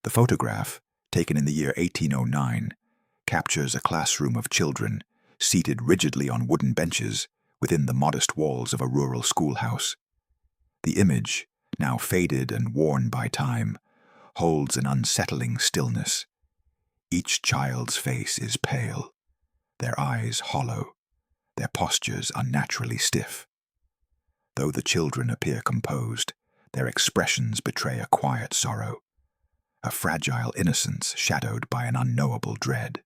The photograph, taken in the year 1809, captures a classroom of children seated rigidly on wooden benches within the modest walls of a rural schoolhouse. The image, now faded and worn by time, holds an unsettling stillness. Each child's face is pale, their eyes hollow, their postures unnaturally stiff. Though the children appear composed, their expressions betray a quiet sorrow, a fragile innocence shadowed by an unknowable dread.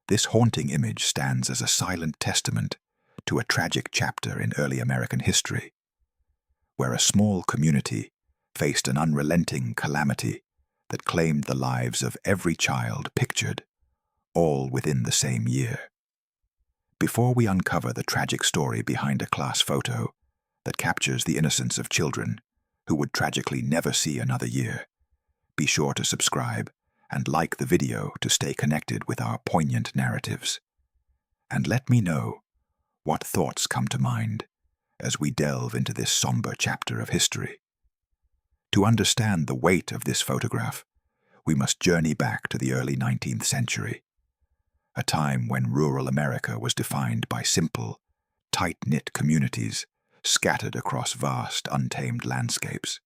This haunting image stands as a silent testament to a tragic chapter in early American history, where a small community faced an unrelenting calamity that claimed the lives of every child pictured, all within the same year. Before we uncover the tragic story behind a class photo that captures the innocence of children who would tragically never see another year, be sure to subscribe and like the video to stay connected with our poignant narratives. And let me know what thoughts come to mind as we delve into this somber chapter of history. To understand the weight of this photograph, we must journey back to the early 19th century, a time when rural America was defined by simple, tight-knit communities scattered across vast, untamed landscapes.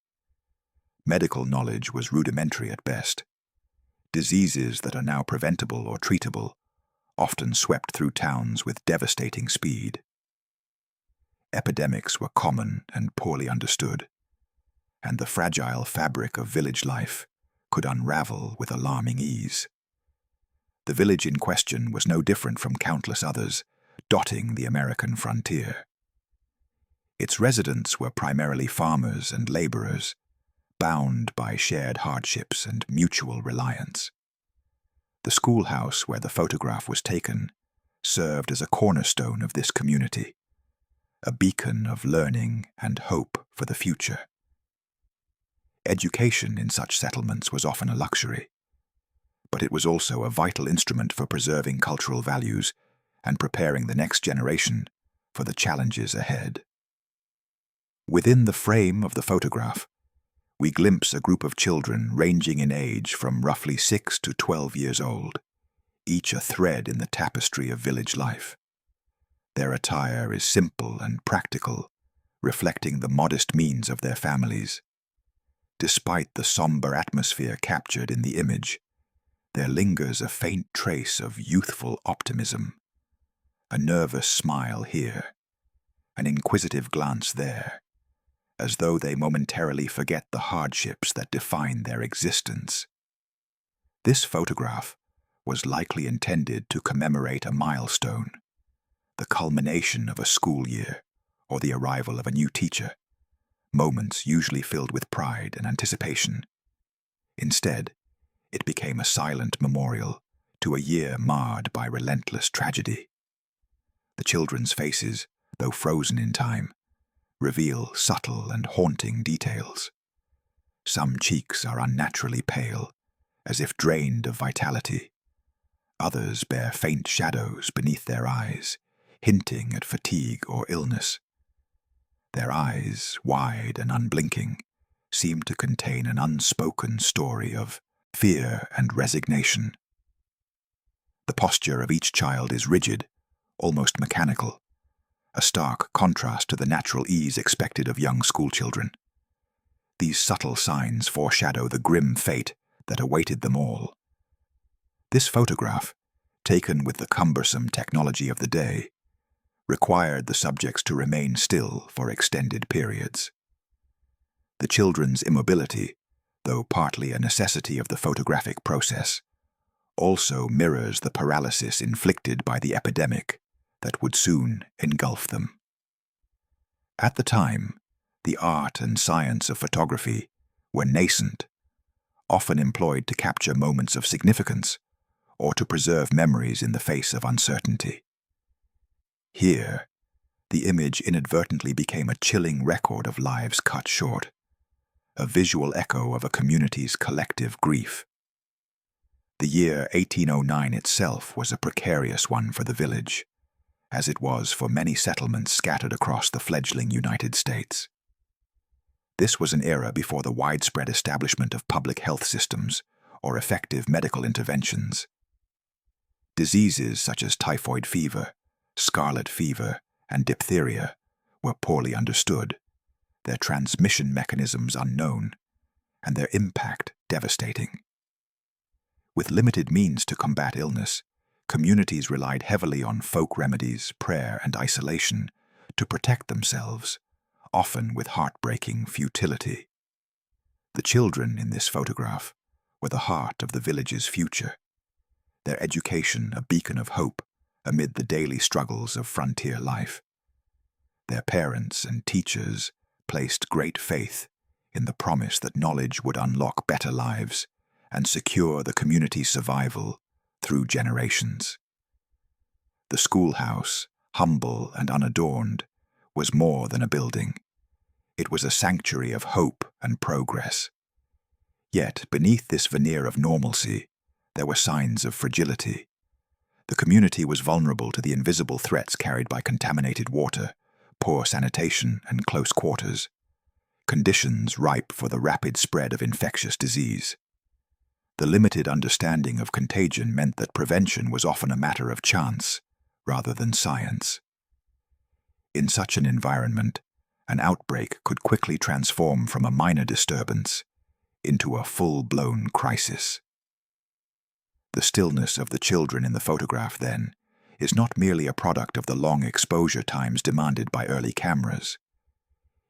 Medical knowledge was rudimentary at best. Diseases that are now preventable or treatable often swept through towns with devastating speed. Epidemics were common and poorly understood, and the fragile fabric of village life could unravel with alarming ease. The village in question was no different from countless others dotting the American frontier. Its residents were primarily farmers and laborers, bound by shared hardships and mutual reliance. The schoolhouse where the photograph was taken served as a cornerstone of this community, a beacon of learning and hope for the future. Education in such settlements was often a luxury, but it was also a vital instrument for preserving cultural values and preparing the next generation for the challenges ahead. Within the frame of the photograph, we glimpse a group of children ranging in age from roughly 6 to 12 years old, each a thread in the tapestry of village life. Their attire is simple and practical, reflecting the modest means of their families. Despite the somber atmosphere captured in the image, there lingers a faint trace of youthful optimism, a nervous smile here, an inquisitive glance there, as though they momentarily forget the hardships that define their existence. This photograph was likely intended to commemorate a milestone, the culmination of a school year or the arrival of a new teacher, moments usually filled with pride and anticipation. Instead, it became a silent memorial to a year marred by relentless tragedy. The children's faces, though frozen in time, reveal subtle and haunting details. Some cheeks are unnaturally pale, as if drained of vitality. Others bear faint shadows beneath their eyes, hinting at fatigue or illness. Their eyes, wide and unblinking, seem to contain an unspoken story of fear and resignation. The posture of each child is rigid, almost mechanical, a stark contrast to the natural ease expected of young schoolchildren. These subtle signs foreshadow the grim fate that awaited them all. This photograph, taken with the cumbersome technology of the day, required the subjects to remain still for extended periods. The children's immobility, though partly a necessity of the photographic process, also mirrors the paralysis inflicted by the epidemic that would soon engulf them. At the time, the art and science of photography were nascent, often employed to capture moments of significance or to preserve memories in the face of uncertainty. Here, the image inadvertently became a chilling record of lives cut short, a visual echo of a community's collective grief. The year 1809 itself was a precarious one for the village, as it was for many settlements scattered across the fledgling United States. This was an era before the widespread establishment of public health systems or effective medical interventions. Diseases such as typhoid fever, scarlet fever, and diphtheria were poorly understood, their transmission mechanisms unknown, and their impact devastating. With limited means to combat illness, communities relied heavily on folk remedies, prayer, and isolation to protect themselves, often with heartbreaking futility. The children in this photograph were the heart of the village's future, their education a beacon of hope amid the daily struggles of frontier life. Their parents and teachers placed great faith in the promise that knowledge would unlock better lives and secure the community's survival through generations. The schoolhouse, humble and unadorned, was more than a building. It was a sanctuary of hope and progress. Yet, beneath this veneer of normalcy, there were signs of fragility. The community was vulnerable to the invisible threats carried by contaminated water, poor sanitation, and close quarters, conditions ripe for the rapid spread of infectious disease. The limited understanding of contagion meant that prevention was often a matter of chance rather than science. In such an environment, an outbreak could quickly transform from a minor disturbance into a full-blown crisis. The stillness of the children in the photograph, then, is not merely a product of the long exposure times demanded by early cameras.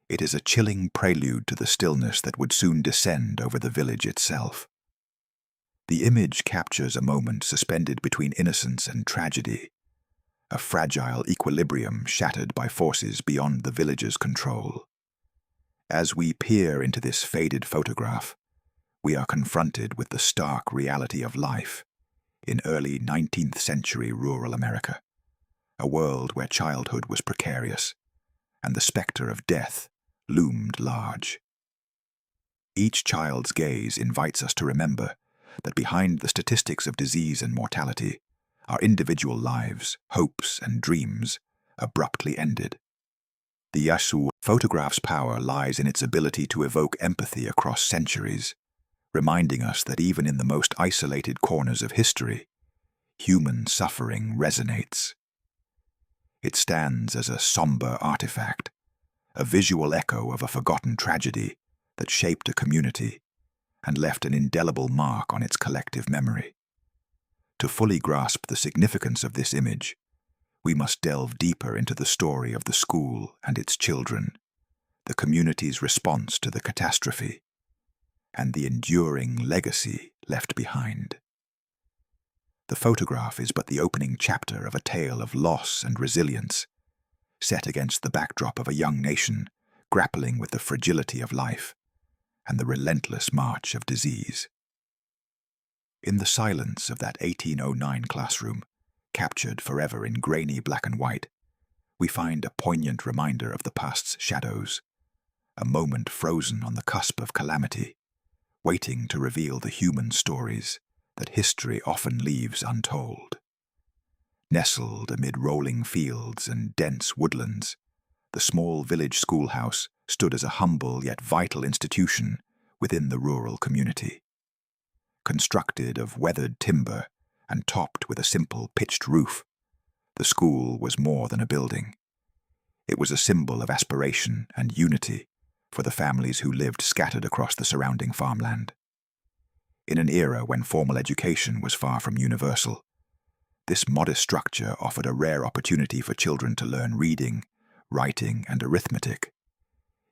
It is a chilling prelude to the stillness that would soon descend over the village itself. The image captures a moment suspended between innocence and tragedy, a fragile equilibrium shattered by forces beyond the village's control. As we peer into this faded photograph, we are confronted with the stark reality of life in early 19th century rural America, a world where childhood was precarious and the specter of death loomed large. Each child's gaze invites us to remember that behind the statistics of disease and mortality are individual lives, hopes, and dreams abruptly ended. The Yasu photograph's power lies in its ability to evoke empathy across centuries, reminding us that even in the most isolated corners of history, human suffering resonates. It stands as a somber artifact, a visual echo of a forgotten tragedy that shaped a community and left an indelible mark on its collective memory. To fully grasp the significance of this image, we must delve deeper into the story of the school and its children, the community's response to the catastrophe, and the enduring legacy left behind. The photograph is but the opening chapter of a tale of loss and resilience, set against the backdrop of a young nation grappling with the fragility of life and the relentless march of disease. In the silence of that 1809 classroom, captured forever in grainy black and white, we find a poignant reminder of the past's shadows, a moment frozen on the cusp of calamity, waiting to reveal the human stories that history often leaves untold. Nestled amid rolling fields and dense woodlands, the small village schoolhouse stood as a humble yet vital institution within the rural community. Constructed of weathered timber and topped with a simple pitched roof, the school was more than a building. It was a symbol of aspiration and unity for the families who lived scattered across the surrounding farmland. In an era when formal education was far from universal, this modest structure offered a rare opportunity for children to learn reading, writing, and arithmetic,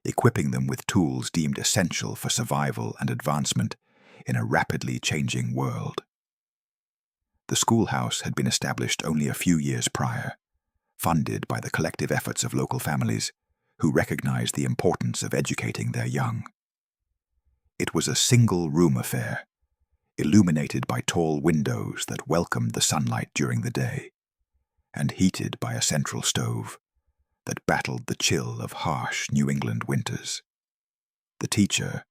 equipping them with tools deemed essential for survival and advancement in a rapidly changing world. The schoolhouse had been established only a few years prior, funded by the collective efforts of local families who recognized the importance of educating their young. It was a single-room affair, illuminated by tall windows that welcomed the sunlight during the day, and heated by a central stove that battled the chill of harsh New England winters. The teacher,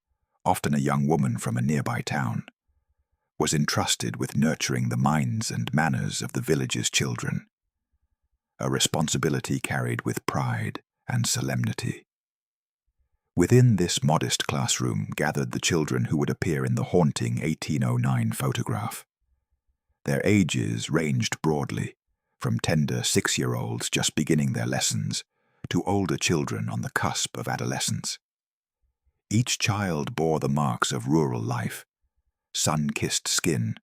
often a young woman from a nearby town, was entrusted with nurturing the minds and manners of the village's children, a responsibility carried with pride and solemnity. Within this modest classroom gathered the children who would appear in the haunting 1809 photograph. Their ages ranged broadly, from tender 6-year-olds just beginning their lessons to older children on the cusp of adolescence. Each child bore the marks of rural life: sun-kissed skin,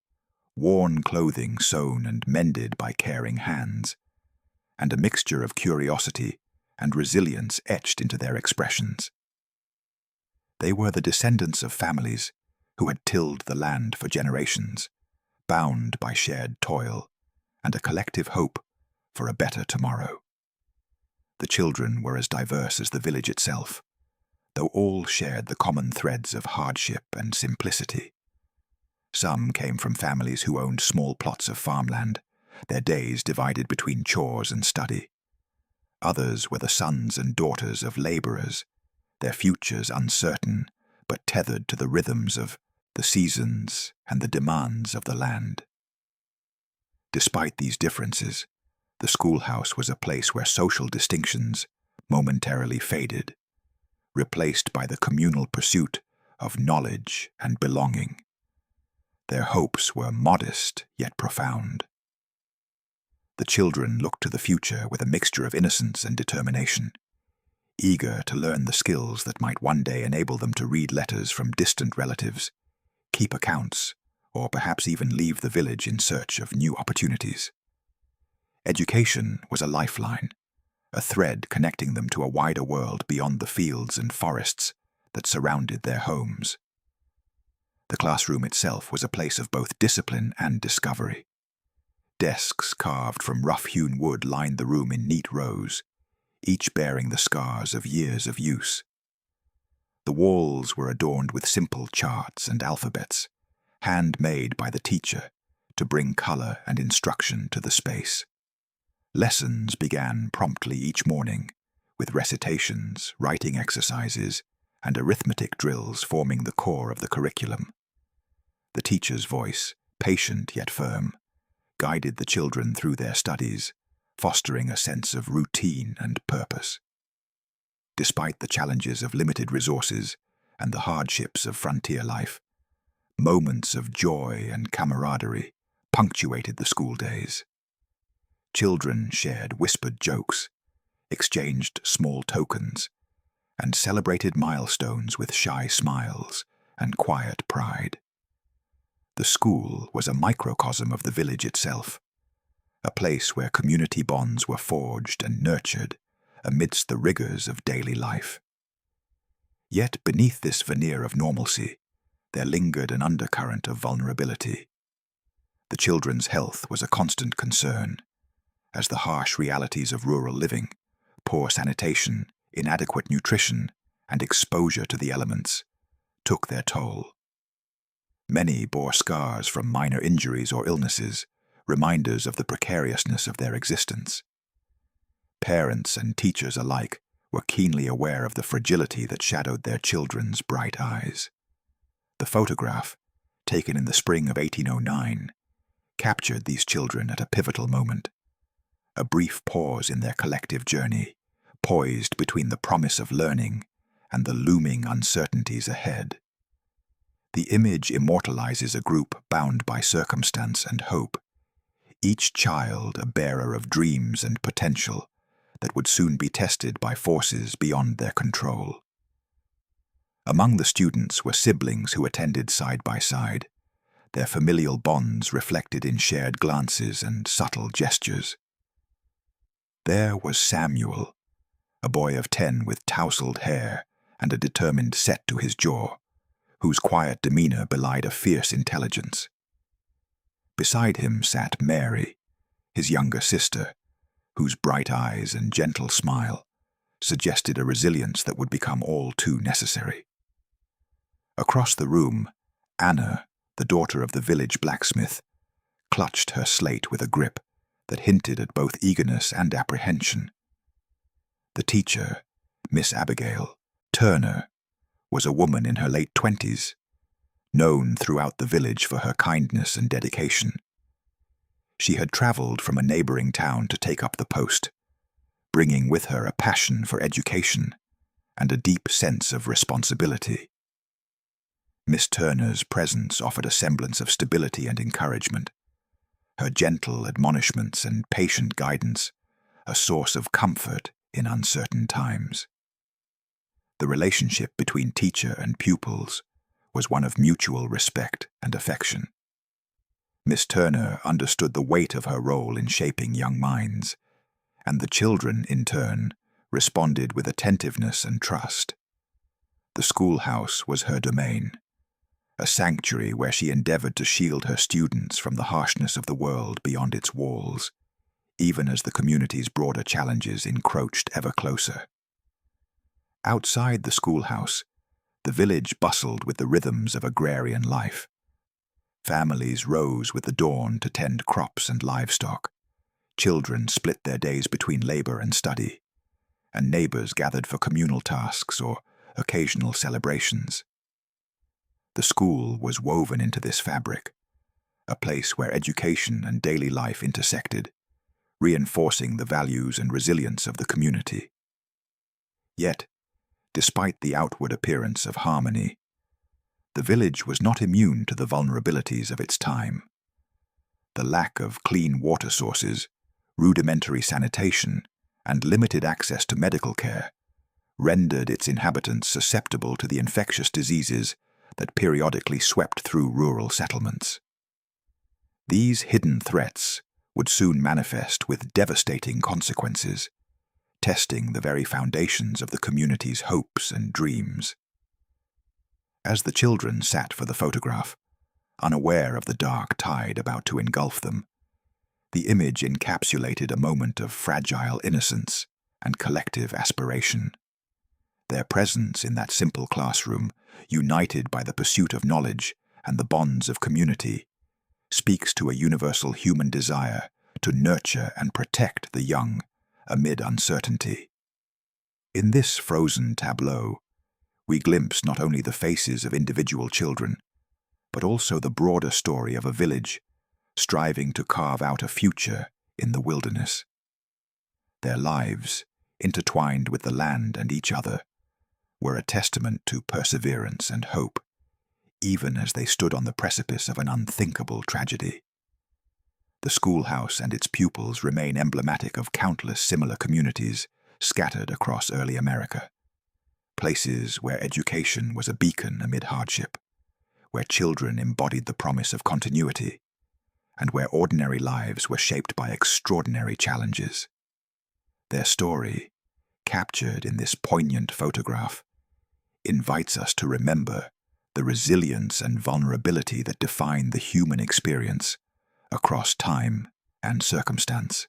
worn clothing sewn and mended by caring hands, and a mixture of curiosity and resilience etched into their expressions. They were the descendants of families who had tilled the land for generations, bound by shared toil and a collective hope for a better tomorrow. The children were as diverse as the village itself, though all shared the common threads of hardship and simplicity. Some came from families who owned small plots of farmland, their days divided between chores and study. Others were the sons and daughters of laborers, their futures uncertain, but tethered to the rhythms of the seasons and the demands of the land. Despite these differences, the schoolhouse was a place where social distinctions momentarily faded, replaced by the communal pursuit of knowledge and belonging. Their hopes were modest yet profound. The children looked to the future with a mixture of innocence and determination, eager to learn the skills that might one day enable them to read letters from distant relatives, keep accounts, or perhaps even leave the village in search of new opportunities. Education was a lifeline, a thread connecting them to a wider world beyond the fields and forests that surrounded their homes. The classroom itself was a place of both discipline and discovery. Desks carved from rough-hewn wood lined the room in neat rows, each bearing the scars of years of use. The walls were adorned with simple charts and alphabets, handmade by the teacher to bring color and instruction to the space. Lessons began promptly each morning, with recitations, writing exercises, and arithmetic drills forming the core of the curriculum. The teacher's voice, patient yet firm, guided the children through their studies, fostering a sense of routine and purpose. Despite the challenges of limited resources and the hardships of frontier life, moments of joy and camaraderie punctuated the school days. Children shared whispered jokes, exchanged small tokens, and celebrated milestones with shy smiles and quiet pride. The school was a microcosm of the village itself, a place where community bonds were forged and nurtured amidst the rigors of daily life. Yet beneath this veneer of normalcy, there lingered an undercurrent of vulnerability. The children's health was a constant concern, as the harsh realities of rural living, poor sanitation, inadequate nutrition, and exposure to the elements, took their toll. Many bore scars from minor injuries or illnesses, reminders of the precariousness of their existence. Parents and teachers alike were keenly aware of the fragility that shadowed their children's bright eyes. The photograph, taken in the spring of 1809, captured these children at a pivotal moment, a brief pause in their collective journey, poised between the promise of learning and the looming uncertainties ahead. The image immortalizes a group bound by circumstance and hope, each child a bearer of dreams and potential that would soon be tested by forces beyond their control. Among the students were siblings who attended side by side, their familial bonds reflected in shared glances and subtle gestures. There was Samuel, a boy of 10 with tousled hair and a determined set to his jaw, whose quiet demeanor belied a fierce intelligence. Beside him sat Mary, his younger sister, whose bright eyes and gentle smile suggested a resilience that would become all too necessary. Across the room, Anna, the daughter of the village blacksmith, clutched her slate with a grip that hinted at both eagerness and apprehension. The teacher, Miss Abigail Turner, was a woman in her late 20s, known throughout the village for her kindness and dedication. She had traveled from a neighboring town to take up the post, bringing with her a passion for education and a deep sense of responsibility. Miss Turner's presence offered a semblance of stability and encouragement, her gentle admonishments and patient guidance a source of comfort in uncertain times. The relationship between teacher and pupils was one of mutual respect and affection. Miss Turner understood the weight of her role in shaping young minds, and the children, in turn, responded with attentiveness and trust. The schoolhouse was her domain, a sanctuary where she endeavored to shield her students from the harshness of the world beyond its walls, even as the community's broader challenges encroached ever closer. Outside the schoolhouse, the village bustled with the rhythms of agrarian life. Families rose with the dawn to tend crops and livestock. Children split their days between labor and study, and neighbors gathered for communal tasks or occasional celebrations. The school was woven into this fabric, a place where education and daily life intersected, reinforcing the values and resilience of the community. Yet, despite the outward appearance of harmony, the village was not immune to the vulnerabilities of its time. The lack of clean water sources, rudimentary sanitation, and limited access to medical care rendered its inhabitants susceptible to the infectious diseases that periodically swept through rural settlements. These hidden threats would soon manifest with devastating consequences, testing the very foundations of the community's hopes and dreams. As the children sat for the photograph, unaware of the dark tide about to engulf them, the image encapsulated a moment of fragile innocence and collective aspiration. Their presence in that simple classroom, united by the pursuit of knowledge and the bonds of community, speaks to a universal human desire to nurture and protect the young amid uncertainty. In this frozen tableau, we glimpse not only the faces of individual children, but also the broader story of a village striving to carve out a future in the wilderness. Their lives, intertwined with the land and each other, were a testament to perseverance and hope, even as they stood on the precipice of an unthinkable tragedy. The schoolhouse and its pupils remain emblematic of countless similar communities scattered across early America, places where education was a beacon amid hardship, where children embodied the promise of continuity, and where ordinary lives were shaped by extraordinary challenges. Their story, captured in this poignant photograph, invites us to remember the resilience and vulnerability that define the human experience across time and circumstance.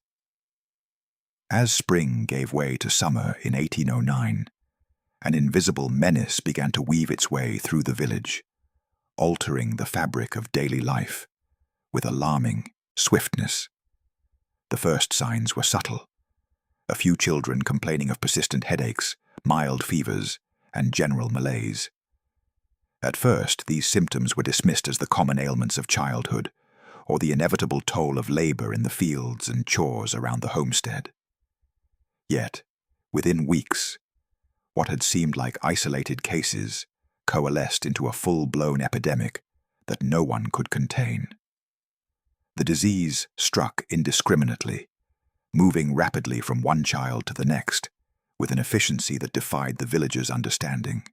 As spring gave way to summer in 1809, an invisible menace began to weave its way through the village, altering the fabric of daily life with alarming swiftness. The first signs were subtle. A few children complaining of persistent headaches, mild fevers, and general malaise. At first, these symptoms were dismissed as the common ailments of childhood, or the inevitable toll of labor in the fields and chores around the homestead. Yet, within weeks, what had seemed like isolated cases coalesced into a full-blown epidemic that no one could contain. The disease struck indiscriminately, moving rapidly from one child to the next, with an efficiency that defied the villagers' understanding.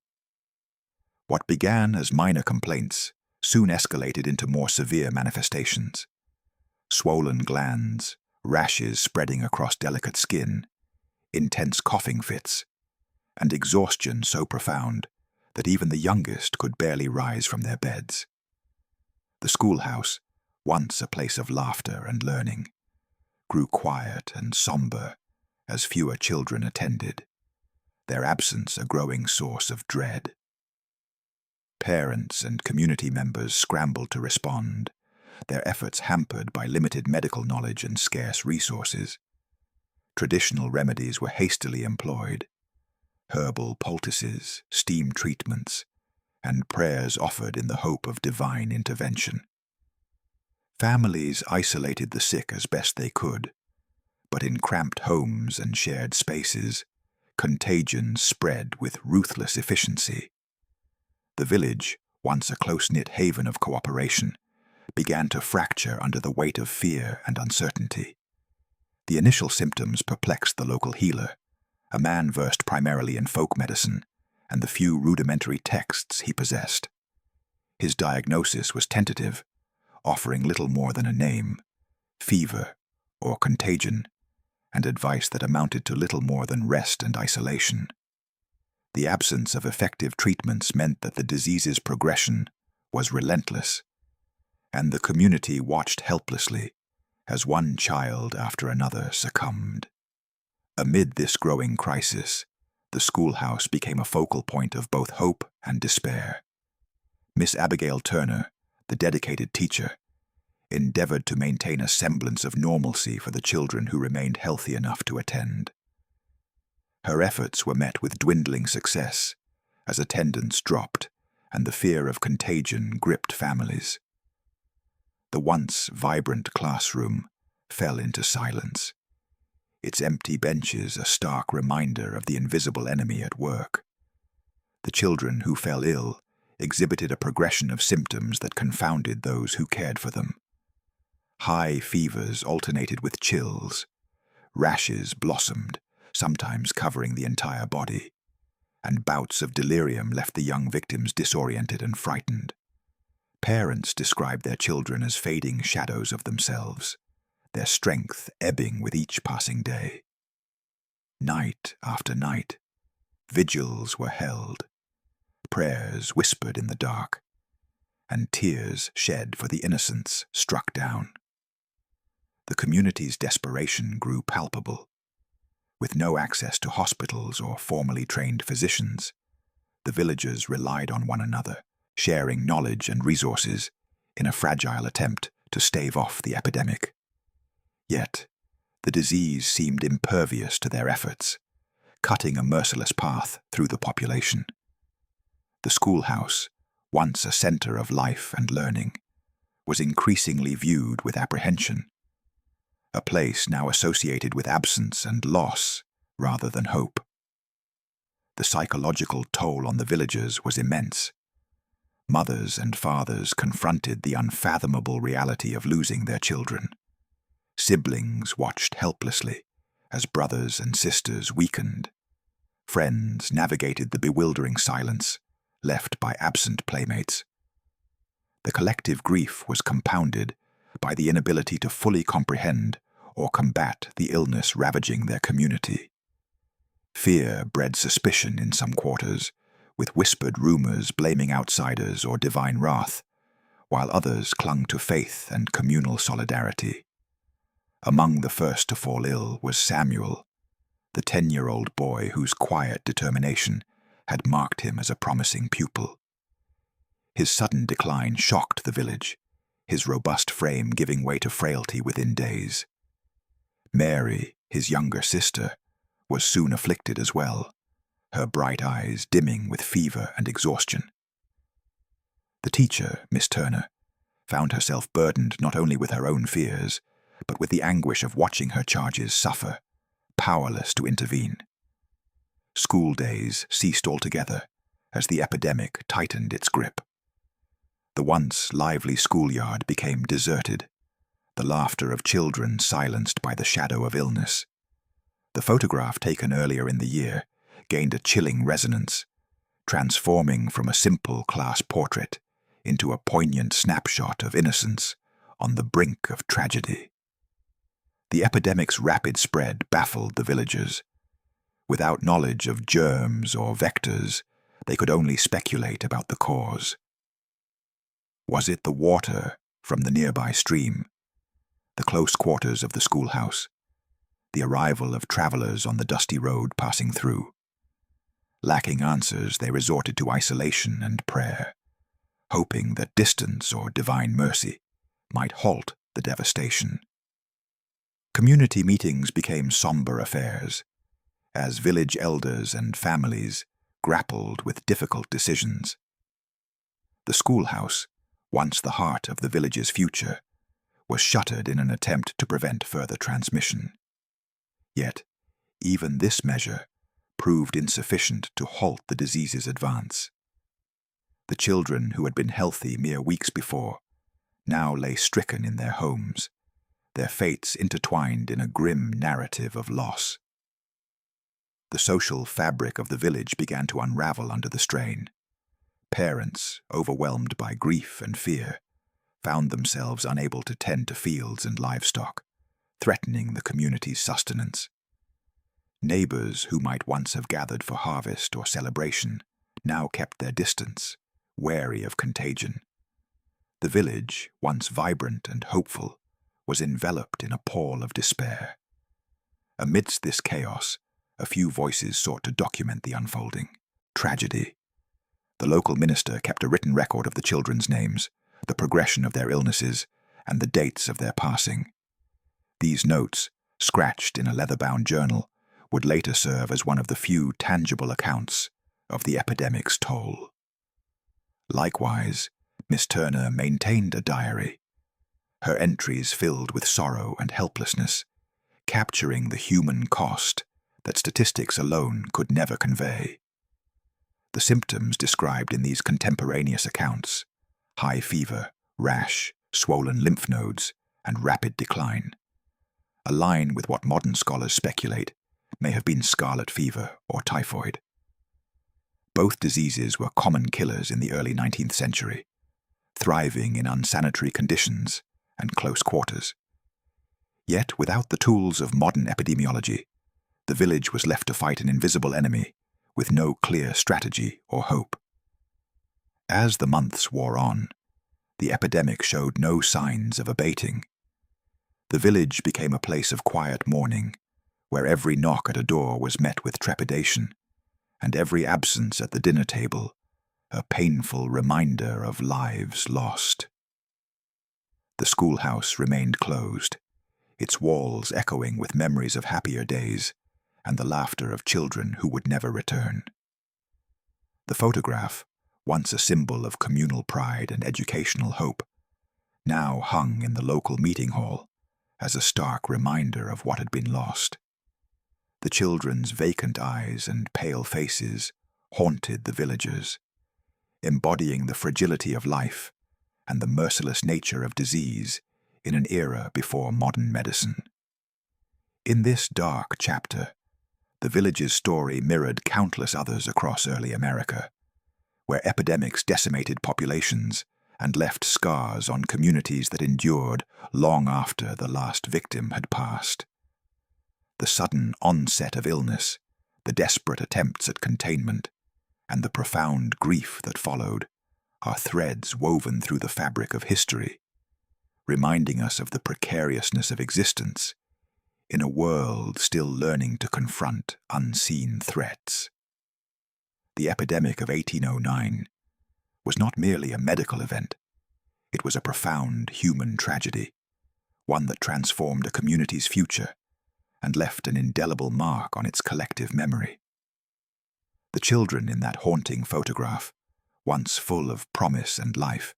What began as minor complaints soon escalated into more severe manifestations. Swollen glands, rashes spreading across delicate skin, intense coughing fits, and exhaustion so profound that even the youngest could barely rise from their beds. The schoolhouse, once a place of laughter and learning, grew quiet and somber as fewer children attended, their absence a growing source of dread. Parents and community members scrambled to respond, their efforts hampered by limited medical knowledge and scarce resources. Traditional remedies were hastily employed, herbal poultices, steam treatments, and prayers offered in the hope of divine intervention. Families isolated the sick as best they could, but in cramped homes and shared spaces, contagion spread with ruthless efficiency. The village, once a close-knit haven of cooperation, began to fracture under the weight of fear and uncertainty. The initial symptoms perplexed the local healer, a man versed primarily in folk medicine and the few rudimentary texts he possessed. His diagnosis was tentative, offering little more than a name, fever, or contagion, and advice that amounted to little more than rest and isolation. The absence of effective treatments meant that the disease's progression was relentless, and the community watched helplessly as one child after another succumbed. Amid this growing crisis, the schoolhouse became a focal point of both hope and despair. Miss Abigail Turner, the dedicated teacher, endeavored to maintain a semblance of normalcy for the children who remained healthy enough to attend. Her efforts were met with dwindling success as attendance dropped and the fear of contagion gripped families. The once vibrant classroom fell into silence, its empty benches a stark reminder of the invisible enemy at work. The children who fell ill exhibited a progression of symptoms that confounded those who cared for them. High fevers alternated with chills, rashes blossomed, sometimes covering the entire body, and bouts of delirium left the young victims disoriented and frightened. Parents described their children as fading shadows of themselves, their strength ebbing with each passing day. Night after night, vigils were held, prayers whispered in the dark, and tears shed for the innocents struck down. The community's desperation grew palpable. With no access to hospitals or formally trained physicians, the villagers relied on one another, sharing knowledge and resources in a fragile attempt to stave off the epidemic. Yet, the disease seemed impervious to their efforts, cutting a merciless path through the population. The schoolhouse, once a center of life and learning, was increasingly viewed with apprehension, a place now associated with absence and loss rather than hope. The psychological toll on the villagers was immense. Mothers and fathers confronted the unfathomable reality of losing their children. Siblings watched helplessly as brothers and sisters weakened. Friends navigated the bewildering silence left by absent playmates. The collective grief was compounded by the inability to fully comprehend or combat the illness ravaging their community. Fear bred suspicion in some quarters, with whispered rumors blaming outsiders or divine wrath, while others clung to faith and communal solidarity. Among the first to fall ill was Samuel, the 10-year-old boy whose quiet determination had marked him as a promising pupil. His sudden decline shocked the village, his robust frame giving way to frailty within days. Mary, his younger sister, was soon afflicted as well, her bright eyes dimming with fever and exhaustion. The teacher, Miss Turner, found herself burdened not only with her own fears, but with the anguish of watching her charges suffer, powerless to intervene. School days ceased altogether as the epidemic tightened its grip. The once lively schoolyard became deserted, the laughter of children silenced by the shadow of illness. The photograph taken earlier in the year gained a chilling resonance, transforming from a simple class portrait into a poignant snapshot of innocence on the brink of tragedy. The epidemic's rapid spread baffled the villagers. Without knowledge of germs or vectors, they could only speculate about the cause. Was it the water from the nearby stream, the close quarters of the schoolhouse, the arrival of travelers on the dusty road passing through? Lacking answers, they resorted to isolation and prayer, hoping that distance or divine mercy might halt the devastation. Community meetings became somber affairs, as village elders and families grappled with difficult decisions. The schoolhouse, once the heart of the village's future, was shuttered in an attempt to prevent further transmission. Yet, even this measure proved insufficient to halt the disease's advance. The children who had been healthy mere weeks before now lay stricken in their homes, their fates intertwined in a grim narrative of loss. The social fabric of the village began to unravel under the strain. Parents, overwhelmed by grief and fear, found themselves unable to tend to fields and livestock, threatening the community's sustenance. Neighbors who might once have gathered for harvest or celebration now kept their distance, wary of contagion. The village, once vibrant and hopeful, was enveloped in a pall of despair. Amidst this chaos, a few voices sought to document the unfolding tragedy. The local minister kept a written record of the children's names, the progression of their illnesses, and the dates of their passing. These notes, scratched in a leather-bound journal, would later serve as one of the few tangible accounts of the epidemic's toll. Likewise, Miss Turner maintained a diary, her entries filled with sorrow and helplessness, capturing the human cost that statistics alone could never convey. The symptoms described in these contemporaneous accounts, high fever, rash, swollen lymph nodes, and rapid decline, align with what modern scholars speculate may have been scarlet fever or typhoid. Both diseases were common killers in the early 19th century, thriving in unsanitary conditions and close quarters. Yet, without the tools of modern epidemiology, the village was left to fight an invisible enemy with no clear strategy or hope. As the months wore on, the epidemic showed no signs of abating. The village became a place of quiet mourning, where every knock at a door was met with trepidation, and every absence at the dinner table a painful reminder of lives lost. The schoolhouse remained closed, its walls echoing with memories of happier days and the laughter of children who would never return. The photograph, once a symbol of communal pride and educational hope, now hung in the local meeting hall as a stark reminder of what had been lost. The children's vacant eyes and pale faces haunted the villagers, embodying the fragility of life and the merciless nature of disease in an era before modern medicine. In this dark chapter, the village's story mirrored countless others across early America, where epidemics decimated populations and left scars on communities that endured long after the last victim had passed. The sudden onset of illness, the desperate attempts at containment, and the profound grief that followed are threads woven through the fabric of history, reminding us of the precariousness of existence in a world still learning to confront unseen threats. The epidemic of 1809 was not merely a medical event. It was a profound human tragedy, one that transformed a community's future and left an indelible mark on its collective memory. The children in that haunting photograph, once full of promise and life,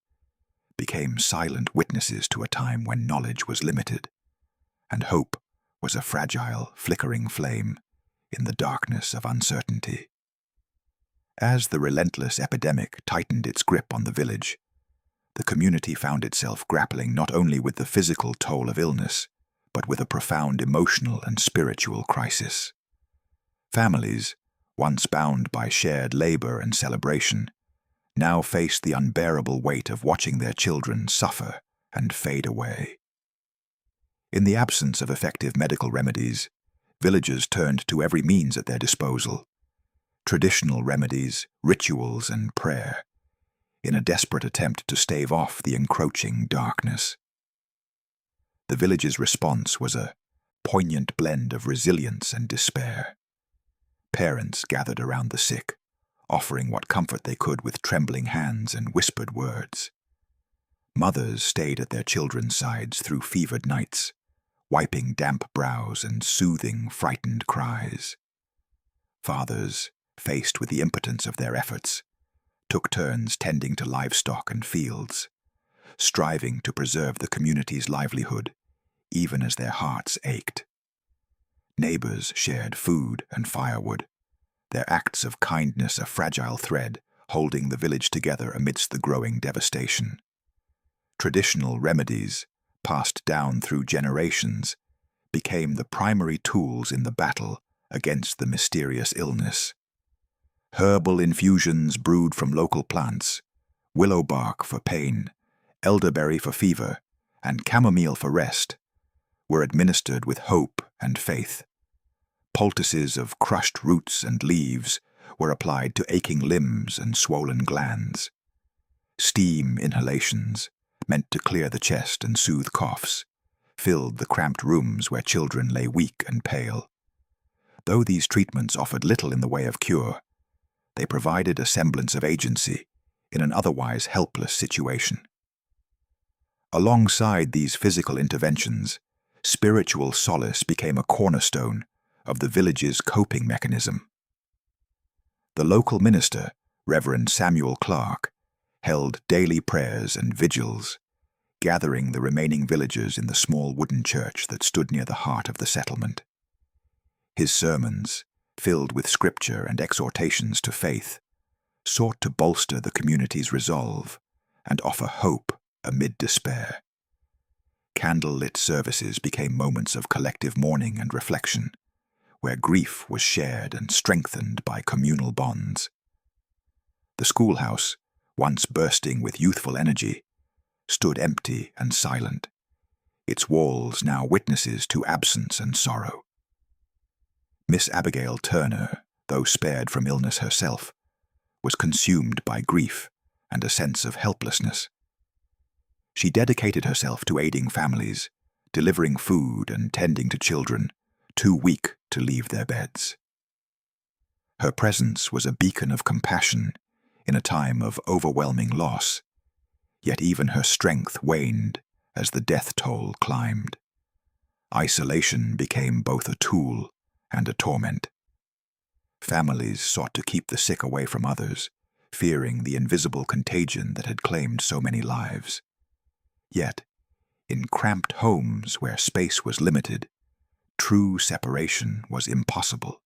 became silent witnesses to a time when knowledge was limited, and hope was a fragile, flickering flame in the darkness of uncertainty. As the relentless epidemic tightened its grip on the village, the community found itself grappling not only with the physical toll of illness, but with a profound emotional and spiritual crisis. Families, once bound by shared labor and celebration, now faced the unbearable weight of watching their children suffer and fade away. In the absence of effective medical remedies, villagers turned to every means at their disposal: traditional remedies, rituals, and prayer, in a desperate attempt to stave off the encroaching darkness. The village's response was a poignant blend of resilience and despair. Parents gathered around the sick, offering what comfort they could with trembling hands and whispered words. Mothers stayed at their children's sides through fevered nights, wiping damp brows and soothing frightened cries. Fathers, faced with the impotence of their efforts, took turns tending to livestock and fields, striving to preserve the community's livelihood, even as their hearts ached. Neighbors shared food and firewood, their acts of kindness a fragile thread holding the village together amidst the growing devastation. Traditional remedies, passed down through generations, became the primary tools in the battle against the mysterious illness. Herbal infusions brewed from local plants, willow bark for pain, elderberry for fever, and chamomile for rest, were administered with hope and faith. Poultices of crushed roots and leaves were applied to aching limbs and swollen glands. Steam inhalations, meant to clear the chest and soothe coughs, filled the cramped rooms where children lay weak and pale. Though these treatments offered little in the way of cure, they provided a semblance of agency in an otherwise helpless situation. Alongside these physical interventions, spiritual solace became a cornerstone of the village's coping mechanism. The local minister, Reverend Samuel Clark, held daily prayers and vigils, gathering the remaining villagers in the small wooden church that stood near the heart of the settlement. His sermons, filled with scripture and exhortations to faith, sought to bolster the community's resolve and offer hope amid despair. Candle-lit services became moments of collective mourning and reflection, where grief was shared and strengthened by communal bonds. The schoolhouse, once bursting with youthful energy, stood empty and silent, its walls now witnesses to absence and sorrow. Miss Abigail Turner, though spared from illness herself, was consumed by grief and a sense of helplessness. She dedicated herself to aiding families, delivering food and tending to children too weak to leave their beds. Her presence was a beacon of compassion in a time of overwhelming loss, yet even her strength waned as the death toll climbed. Isolation became both a tool and a torment. Families sought to keep the sick away from others, fearing the invisible contagion that had claimed so many lives. Yet, in cramped homes where space was limited, true separation was impossible.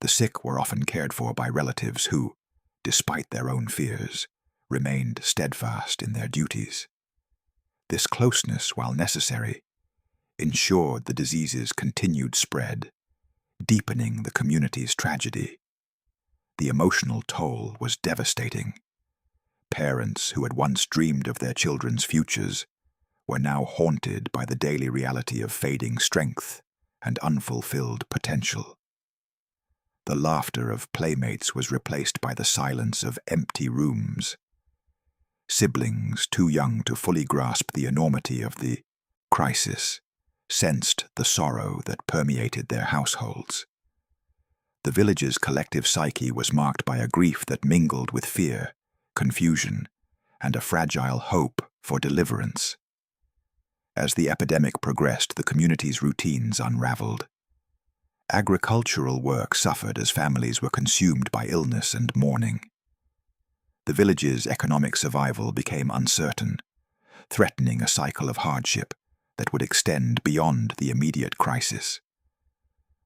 The sick were often cared for by relatives who, despite their own fears, remained steadfast in their duties. This closeness, while necessary, ensured the disease's continued spread, deepening the community's tragedy. The emotional toll was devastating. Parents who had once dreamed of their children's futures were now haunted by the daily reality of fading strength and unfulfilled potential. The laughter of playmates was replaced by the silence of empty rooms. Siblings, too young to fully grasp the enormity of the crisis, sensed the sorrow that permeated their households. The village's collective psyche was marked by a grief that mingled with fear, confusion, and a fragile hope for deliverance. As the epidemic progressed, the community's routines unraveled. Agricultural work suffered as families were consumed by illness and mourning. The village's economic survival became uncertain, threatening a cycle of hardship that would extend beyond the immediate crisis.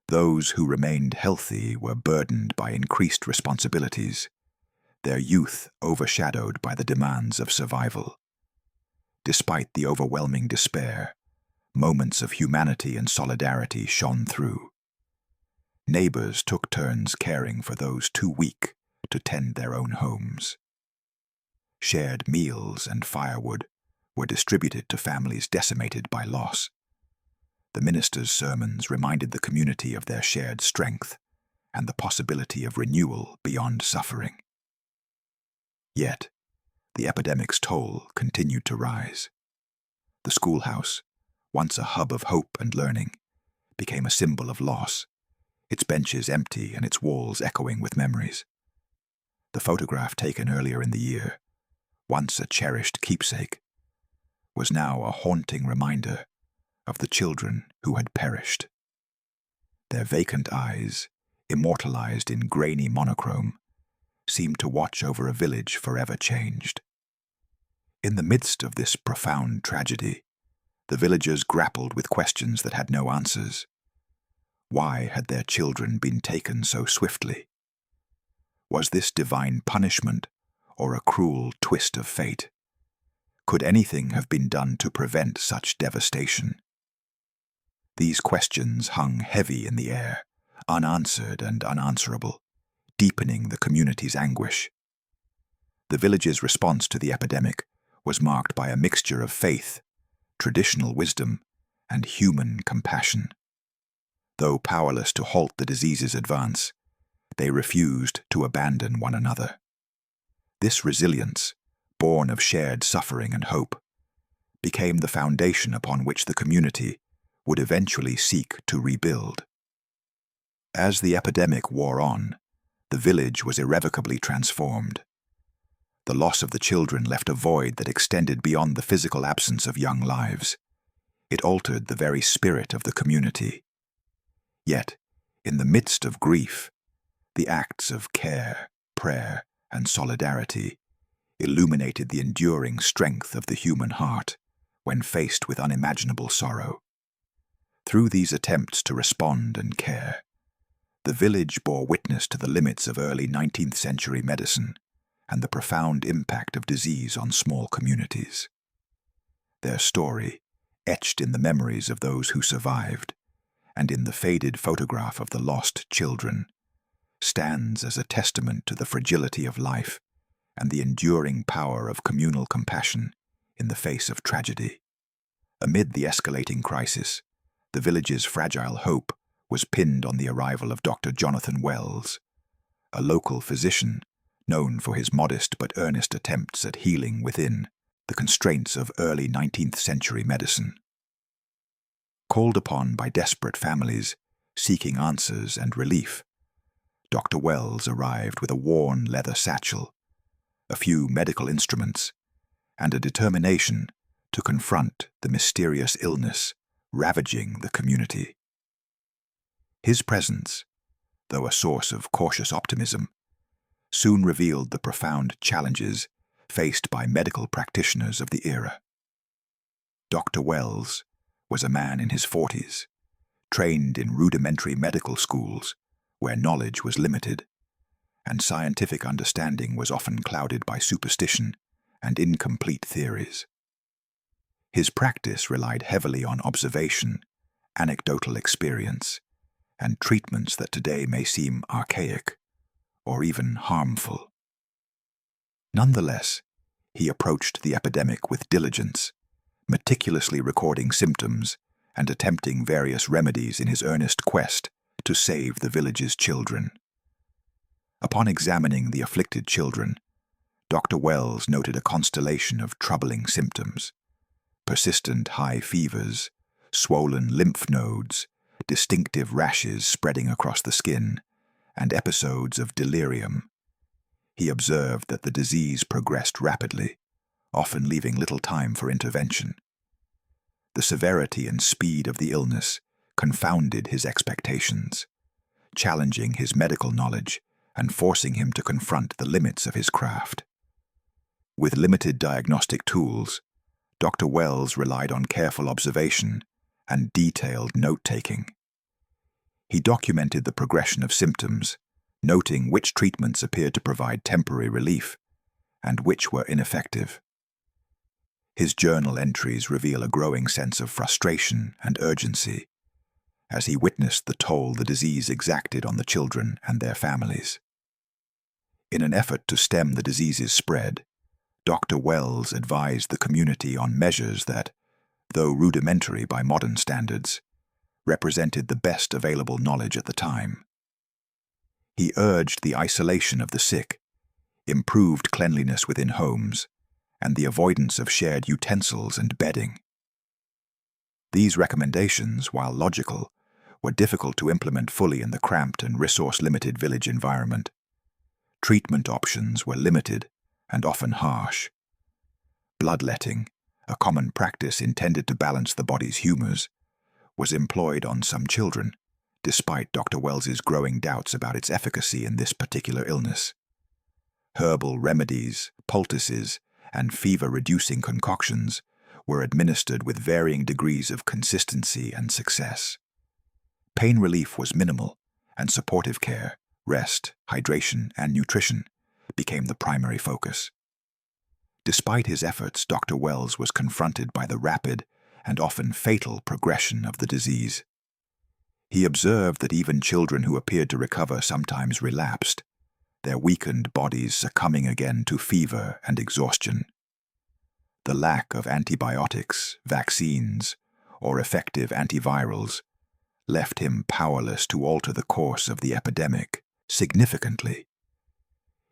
Those who remained healthy were burdened by increased responsibilities, their youth overshadowed by the demands of survival. Despite the overwhelming despair, moments of humanity and solidarity shone through. Neighbors took turns caring for those too weak to tend their own homes. Shared meals and firewood were distributed to families decimated by loss. The minister's sermons reminded the community of their shared strength and the possibility of renewal beyond suffering. Yet, the epidemic's toll continued to rise. The schoolhouse, once a hub of hope and learning, became a symbol of loss, its benches empty and its walls echoing with memories. The photograph taken earlier in the year, once a cherished keepsake, was now a haunting reminder of the children who had perished. Their vacant eyes, immortalized in grainy monochrome, seemed to watch over a village forever changed. In the midst of this profound tragedy, the villagers grappled with questions that had no answers. Why had their children been taken so swiftly? Was this divine punishment or a cruel twist of fate? Could anything have been done to prevent such devastation? These questions hung heavy in the air, unanswered and unanswerable, deepening the community's anguish. The village's response to the epidemic was marked by a mixture of faith, traditional wisdom, and human compassion. Though powerless to halt the disease's advance, they refused to abandon one another. This resilience, born of shared suffering and hope, became the foundation upon which the community would eventually seek to rebuild. As the epidemic wore on, the village was irrevocably transformed. The loss of the children left a void that extended beyond the physical absence of young lives. It altered the very spirit of the community. Yet, in the midst of grief, the acts of care, prayer, and solidarity illuminated the enduring strength of the human heart when faced with unimaginable sorrow. Through these attempts to respond and care, the village bore witness to the limits of early 19th century medicine and the profound impact of disease on small communities. Their story, etched in the memories of those who survived, and in the faded photograph of the lost children, stands as a testament to the fragility of life and the enduring power of communal compassion in the face of tragedy. Amid the escalating crisis, the village's fragile hope was pinned on the arrival of Dr. Jonathan Wells, a local physician known for his modest but earnest attempts at healing within the constraints of early 19th century medicine. Called upon by desperate families seeking answers and relief, Dr. Wells arrived with a worn leather satchel, a few medical instruments, and a determination to confront the mysterious illness ravaging the community. His presence, though a source of cautious optimism, soon revealed the profound challenges faced by medical practitioners of the era. Dr. Wells was a man in his 40s, trained in rudimentary medical schools where knowledge was limited, and scientific understanding was often clouded by superstition and incomplete theories. His practice relied heavily on observation, anecdotal experience, and treatments that today may seem archaic or even harmful. Nonetheless, he approached the epidemic with diligence, meticulously recording symptoms and attempting various remedies in his earnest quest to save the village's children. Upon examining the afflicted children, Dr. Wells noted a constellation of troubling symptoms: persistent high fevers, swollen lymph nodes, distinctive rashes spreading across the skin, and episodes of delirium. He observed that the disease progressed rapidly, often leaving little time for intervention. The severity and speed of the illness confounded his expectations, challenging his medical knowledge and forcing him to confront the limits of his craft. With limited diagnostic tools, Dr. Wells relied on careful observation and detailed note-taking. He documented the progression of symptoms, noting which treatments appeared to provide temporary relief and which were ineffective. His journal entries reveal a growing sense of frustration and urgency as he witnessed the toll the disease exacted on the children and their families. In an effort to stem the disease's spread, Dr. Wells advised the community on measures that, though rudimentary by modern standards, represented the best available knowledge at the time. He urged the isolation of the sick, improved cleanliness within homes, and the avoidance of shared utensils and bedding. These recommendations, while logical, were difficult to implement fully in the cramped and resource-limited village environment. Treatment options were limited and often harsh. Bloodletting, a common practice intended to balance the body's humors, was employed on some children, despite Dr. Wells's growing doubts about its efficacy in this particular illness. Herbal remedies, poultices, and fever-reducing concoctions were administered with varying degrees of consistency and success. Pain relief was minimal, and supportive care, rest, hydration, and nutrition became the primary focus. Despite his efforts, Dr. Wells was confronted by the rapid and often fatal progression of the disease. He observed that even children who appeared to recover sometimes relapsed, their weakened bodies succumbing again to fever and exhaustion. The lack of antibiotics, vaccines, or effective antivirals left him powerless to alter the course of the epidemic significantly.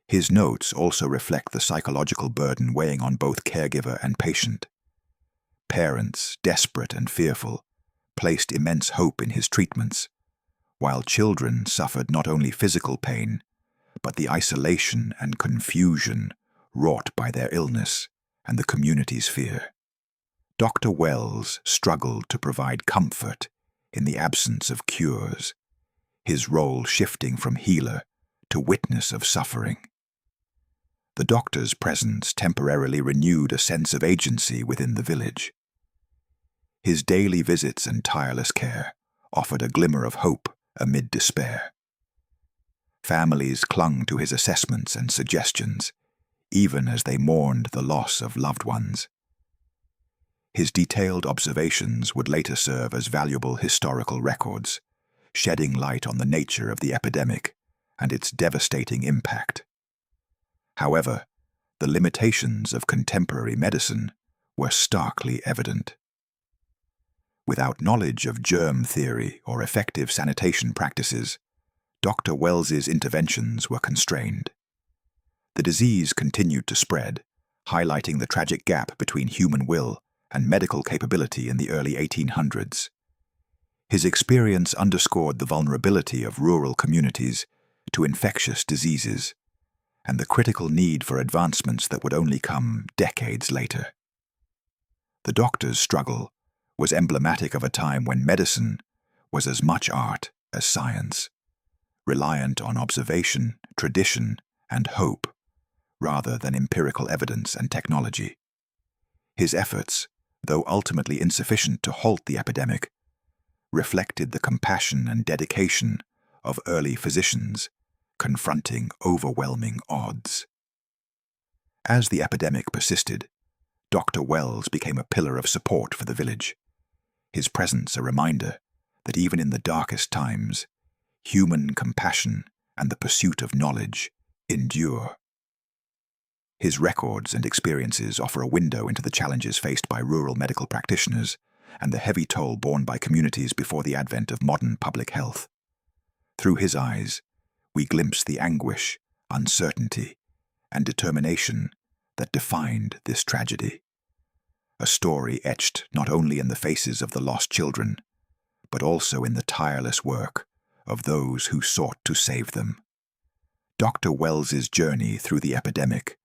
His notes also reflect the psychological burden weighing on both caregiver and patient. Parents, desperate and fearful, placed immense hope in his treatments, while children suffered not only physical pain, but the isolation and confusion wrought by their illness and the community's fear. Dr. Wells struggled to provide comfort in the absence of cures, his role shifting from healer to witness of suffering. The doctor's presence temporarily renewed a sense of agency within the village. His daily visits and tireless care offered a glimmer of hope amid despair. Families clung to his assessments and suggestions, even as they mourned the loss of loved ones. His detailed observations would later serve as valuable historical records, shedding light on the nature of the epidemic and its devastating impact. However, the limitations of contemporary medicine were starkly evident. Without knowledge of germ theory or effective sanitation practices, Dr. Wells's interventions were constrained. The disease continued to spread, highlighting the tragic gap between human will and medical capability in the early 1800s. His experience underscored the vulnerability of rural communities to infectious diseases and the critical need for advancements that would only come decades later. The doctor's struggle was emblematic of a time when medicine was as much art as science, reliant on observation, tradition, and hope, rather than empirical evidence and technology. His efforts, though ultimately insufficient to halt the epidemic, reflected the compassion and dedication of early physicians confronting overwhelming odds. As the epidemic persisted, Dr. Wells became a pillar of support for the village, his presence a reminder that even in the darkest times, human compassion and the pursuit of knowledge endure. His records and experiences offer a window into the challenges faced by rural medical practitioners and the heavy toll borne by communities before the advent of modern public health. Through his eyes, we glimpse the anguish, uncertainty, and determination that defined this tragedy. A story etched not only in the faces of the lost children, but also in the tireless work of those who sought to save them. Dr. Wells's journey through the epidemic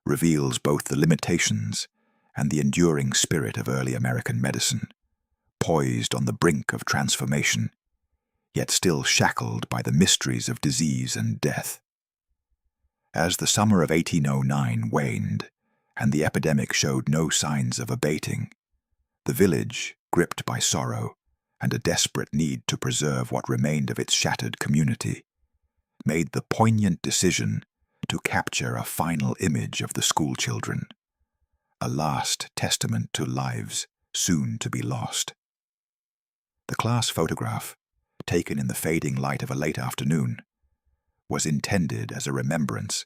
reveals both the limitations and the enduring spirit of early American medicine, poised on the brink of transformation, yet still shackled by the mysteries of disease and death. As the summer of 1809 waned, and the epidemic showed no signs of abating, the village, gripped by sorrow and a desperate need to preserve what remained of its shattered community, made the poignant decision to capture a final image of the schoolchildren, a last testament to lives soon to be lost. The class photograph, taken in the fading light of a late afternoon, was intended as a remembrance,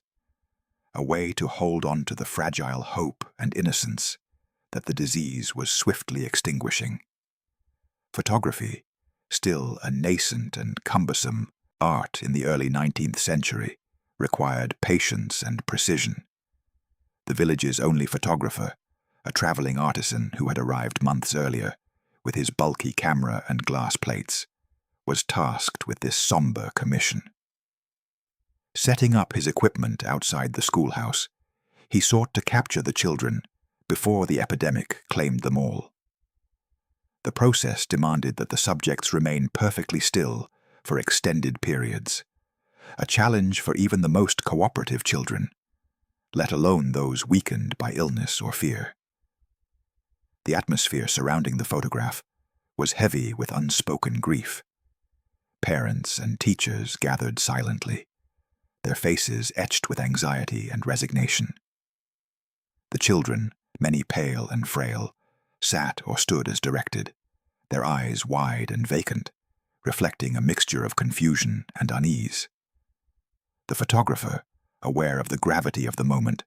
a way to hold on to the fragile hope and innocence that the disease was swiftly extinguishing. Photography, still a nascent and cumbersome art in the early 19th century, required patience and precision. The village's only photographer, a traveling artisan who had arrived months earlier with his bulky camera and glass plates, was tasked with this somber commission. Setting up his equipment outside the schoolhouse, he sought to capture the children before the epidemic claimed them all. The process demanded that the subjects remain perfectly still for extended periods, a challenge for even the most cooperative children, let alone those weakened by illness or fear. The atmosphere surrounding the photograph was heavy with unspoken grief. Parents and teachers gathered silently, their faces etched with anxiety and resignation. The children, many pale and frail, sat or stood as directed, their eyes wide and vacant, reflecting a mixture of confusion and unease. The photographer, aware of the gravity of the moment,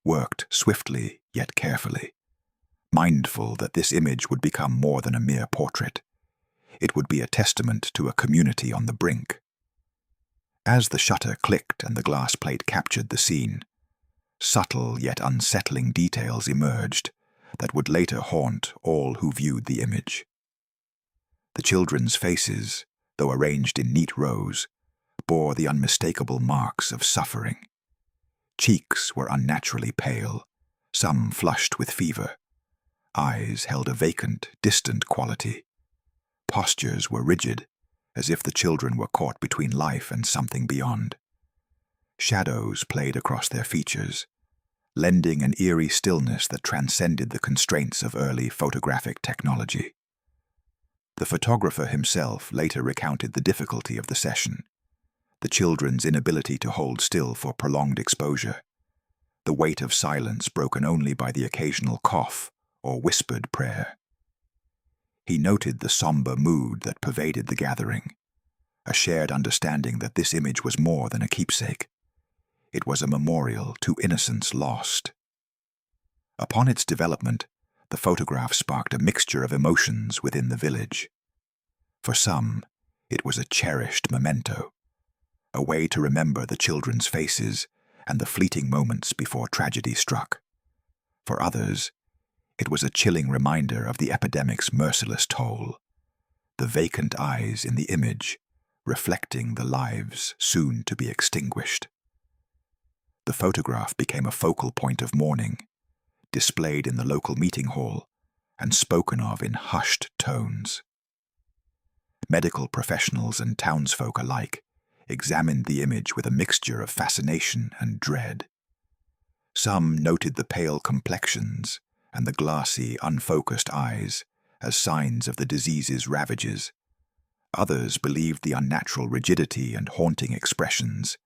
worked swiftly yet carefully, mindful that this image would become more than a mere portrait. It would be a testament to a community on the brink. As the shutter clicked and the glass plate captured the scene, subtle yet unsettling details emerged that would later haunt all who viewed the image. The children's faces, though arranged in neat rows, bore the unmistakable marks of suffering. Cheeks were unnaturally pale, some flushed with fever. Eyes held a vacant, distant quality. Postures were rigid, as if the children were caught between life and something beyond. Shadows played across their features, lending an eerie stillness that transcended the constraints of early photographic technology. The photographer himself later recounted the difficulty of the session, the children's inability to hold still for prolonged exposure, the weight of silence broken only by the occasional cough or whispered prayer. He noted the somber mood that pervaded the gathering, a shared understanding that this image was more than a keepsake. It was a memorial to innocence lost. Upon its development, the photograph sparked a mixture of emotions within the village. For some, it was a cherished memento, a way to remember the children's faces and the fleeting moments before tragedy struck. For others, it was a chilling reminder of the epidemic's merciless toll, the vacant eyes in the image reflecting the lives soon to be extinguished. The photograph became a focal point of mourning, displayed in the local meeting hall and spoken of in hushed tones. Medical professionals and townsfolk alike examined the image with a mixture of fascination and dread. Some noted the pale complexions and the glassy, unfocused eyes as signs of the disease's ravages. Others believed the unnatural rigidity and haunting expressions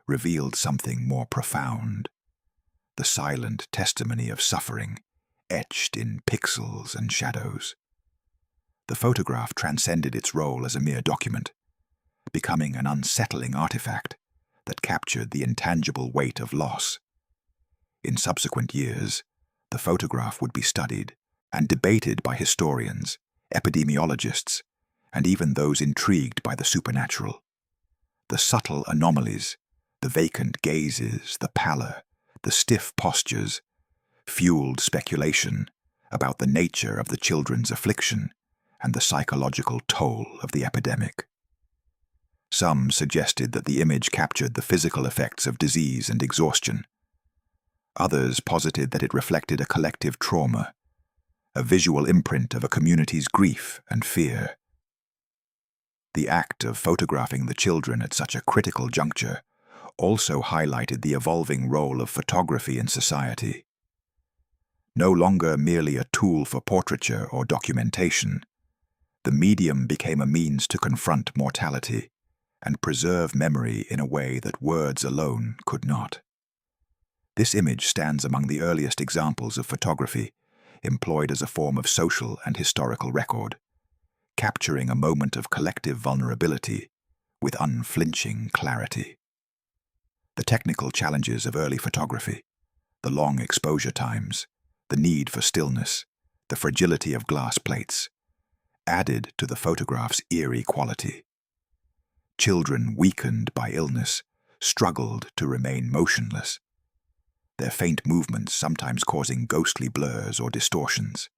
revealed something more profound, the silent testimony of suffering etched in pixels and shadows. The photograph transcended its role as a mere document, becoming an unsettling artifact that captured the intangible weight of loss. In subsequent years, the photograph would be studied and debated by historians, epidemiologists, and even those intrigued by the supernatural. The subtle anomalies, the vacant gazes, the pallor, the stiff postures, fueled speculation about the nature of the children's affliction and the psychological toll of the epidemic. Some suggested that the image captured the physical effects of disease and exhaustion. Others posited that it reflected a collective trauma, a visual imprint of a community's grief and fear. The act of photographing the children at such a critical juncture also highlighted the evolving role of photography in society. No longer merely a tool for portraiture or documentation, the medium became a means to confront mortality and preserve memory in a way that words alone could not. This image stands among the earliest examples of photography employed as a form of social and historical record, capturing a moment of collective vulnerability with unflinching clarity. The technical challenges of early photography, the long exposure times, the need for stillness, the fragility of glass plates, added to the photograph's eerie quality. Children weakened by illness struggled to remain motionless, their faint movements sometimes causing ghostly blurs or distortions.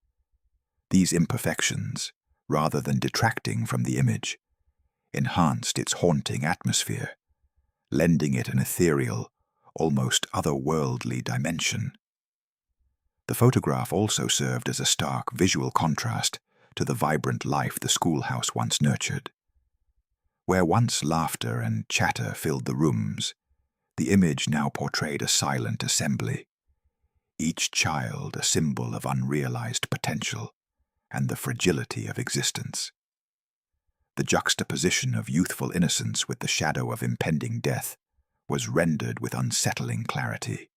These imperfections, rather than detracting from the image, enhanced its haunting atmosphere, lending it an ethereal, almost otherworldly dimension. The photograph also served as a stark visual contrast to the vibrant life the schoolhouse once nurtured. Where once laughter and chatter filled the rooms, the image now portrayed a silent assembly, each child a symbol of unrealized potential and the fragility of existence. The juxtaposition of youthful innocence with the shadow of impending death was rendered with unsettling clarity.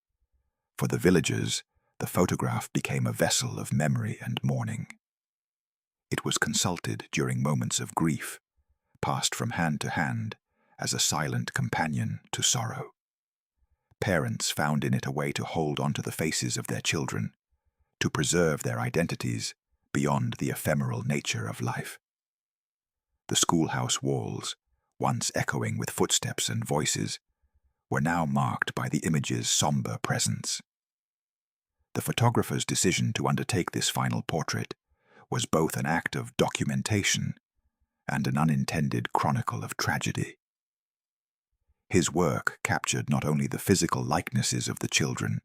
For the villagers, the photograph became a vessel of memory and mourning. It was consulted during moments of grief, passed from hand to hand as a silent companion to sorrow. Parents found in it a way to hold onto the faces of their children, to preserve their identities beyond the ephemeral nature of life. The schoolhouse walls, once echoing with footsteps and voices, were now marked by the image's somber presence. The photographer's decision to undertake this final portrait was both an act of documentation and an unintended chronicle of tragedy. His work captured not only the physical likenesses of the children,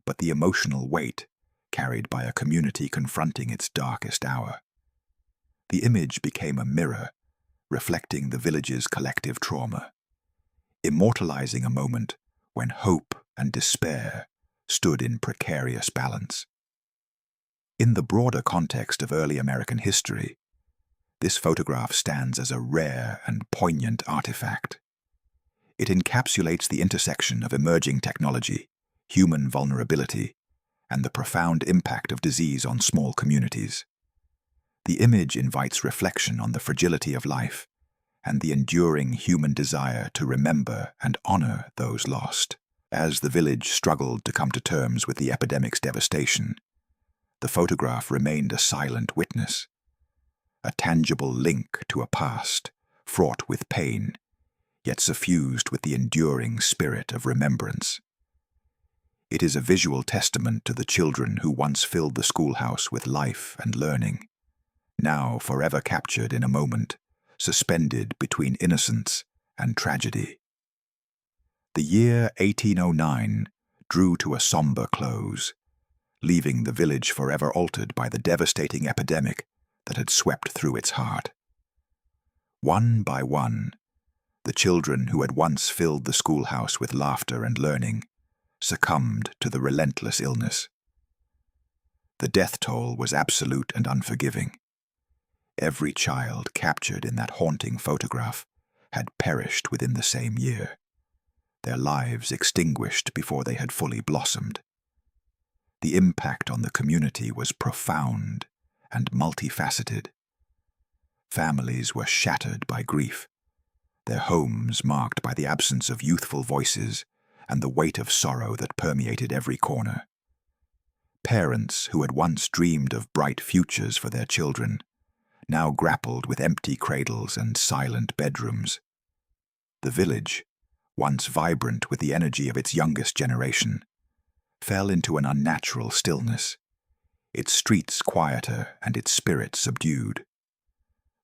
but the emotional weight carried by a community confronting its darkest hour. The image became a mirror, reflecting the village's collective trauma, immortalizing a moment when hope and despair stood in precarious balance. In the broader context of early American history, this photograph stands as a rare and poignant artifact. It encapsulates the intersection of emerging technology, human vulnerability, and the profound impact of disease on small communities. The image invites reflection on the fragility of life and the enduring human desire to remember and honor those lost. As the village struggled to come to terms with the epidemic's devastation, the photograph remained a silent witness, a tangible link to a past fraught with pain, yet suffused with the enduring spirit of remembrance. It is a visual testament to the children who once filled the schoolhouse with life and learning, now forever captured in a moment, suspended between innocence and tragedy. The year 1809 drew to a somber close, leaving the village forever altered by the devastating epidemic that had swept through its heart. One by one, the children who had once filled the schoolhouse with laughter and learning succumbed to the relentless illness. The death toll was absolute and unforgiving. Every child captured in that haunting photograph had perished within the same year, their lives extinguished before they had fully blossomed. The impact on the community was profound and multifaceted. Families were shattered by grief, their homes marked by the absence of youthful voices and the weight of sorrow that permeated every corner. Parents who had once dreamed of bright futures for their children now grappled with empty cradles and silent bedrooms. The village, once vibrant with the energy of its youngest generation, fell into an unnatural stillness, its streets quieter and its spirit subdued.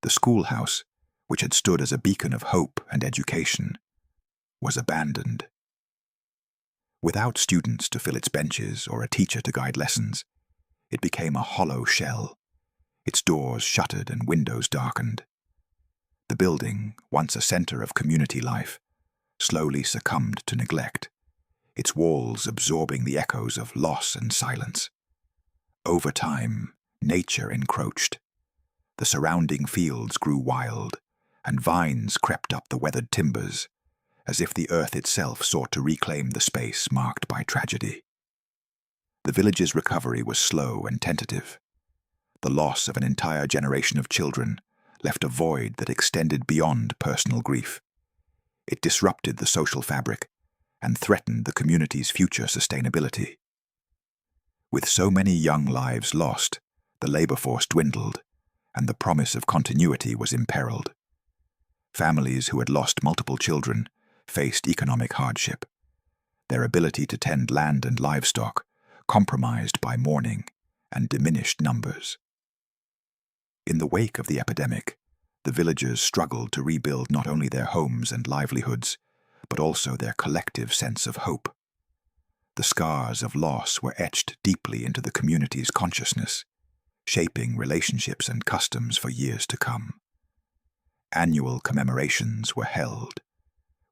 The schoolhouse, which had stood as a beacon of hope and education, was abandoned. Without students to fill its benches or a teacher to guide lessons, it became a hollow shell, its doors shuttered and windows darkened. The building, once a center of community life, slowly succumbed to neglect, its walls absorbing the echoes of loss and silence. Over time, nature encroached. The surrounding fields grew wild, and vines crept up the weathered timbers, as if the earth itself sought to reclaim the space marked by tragedy. The village's recovery was slow and tentative. The loss of an entire generation of children left a void that extended beyond personal grief. It disrupted the social fabric and threatened the community's future sustainability. With so many young lives lost, the labor force dwindled, and the promise of continuity was imperiled. Families who had lost multiple children faced economic hardship, their ability to tend land and livestock compromised by mourning and diminished numbers. In the wake of the epidemic, the villagers struggled to rebuild not only their homes and livelihoods, but also their collective sense of hope. The scars of loss were etched deeply into the community's consciousness, shaping relationships and customs for years to come. Annual commemorations were held,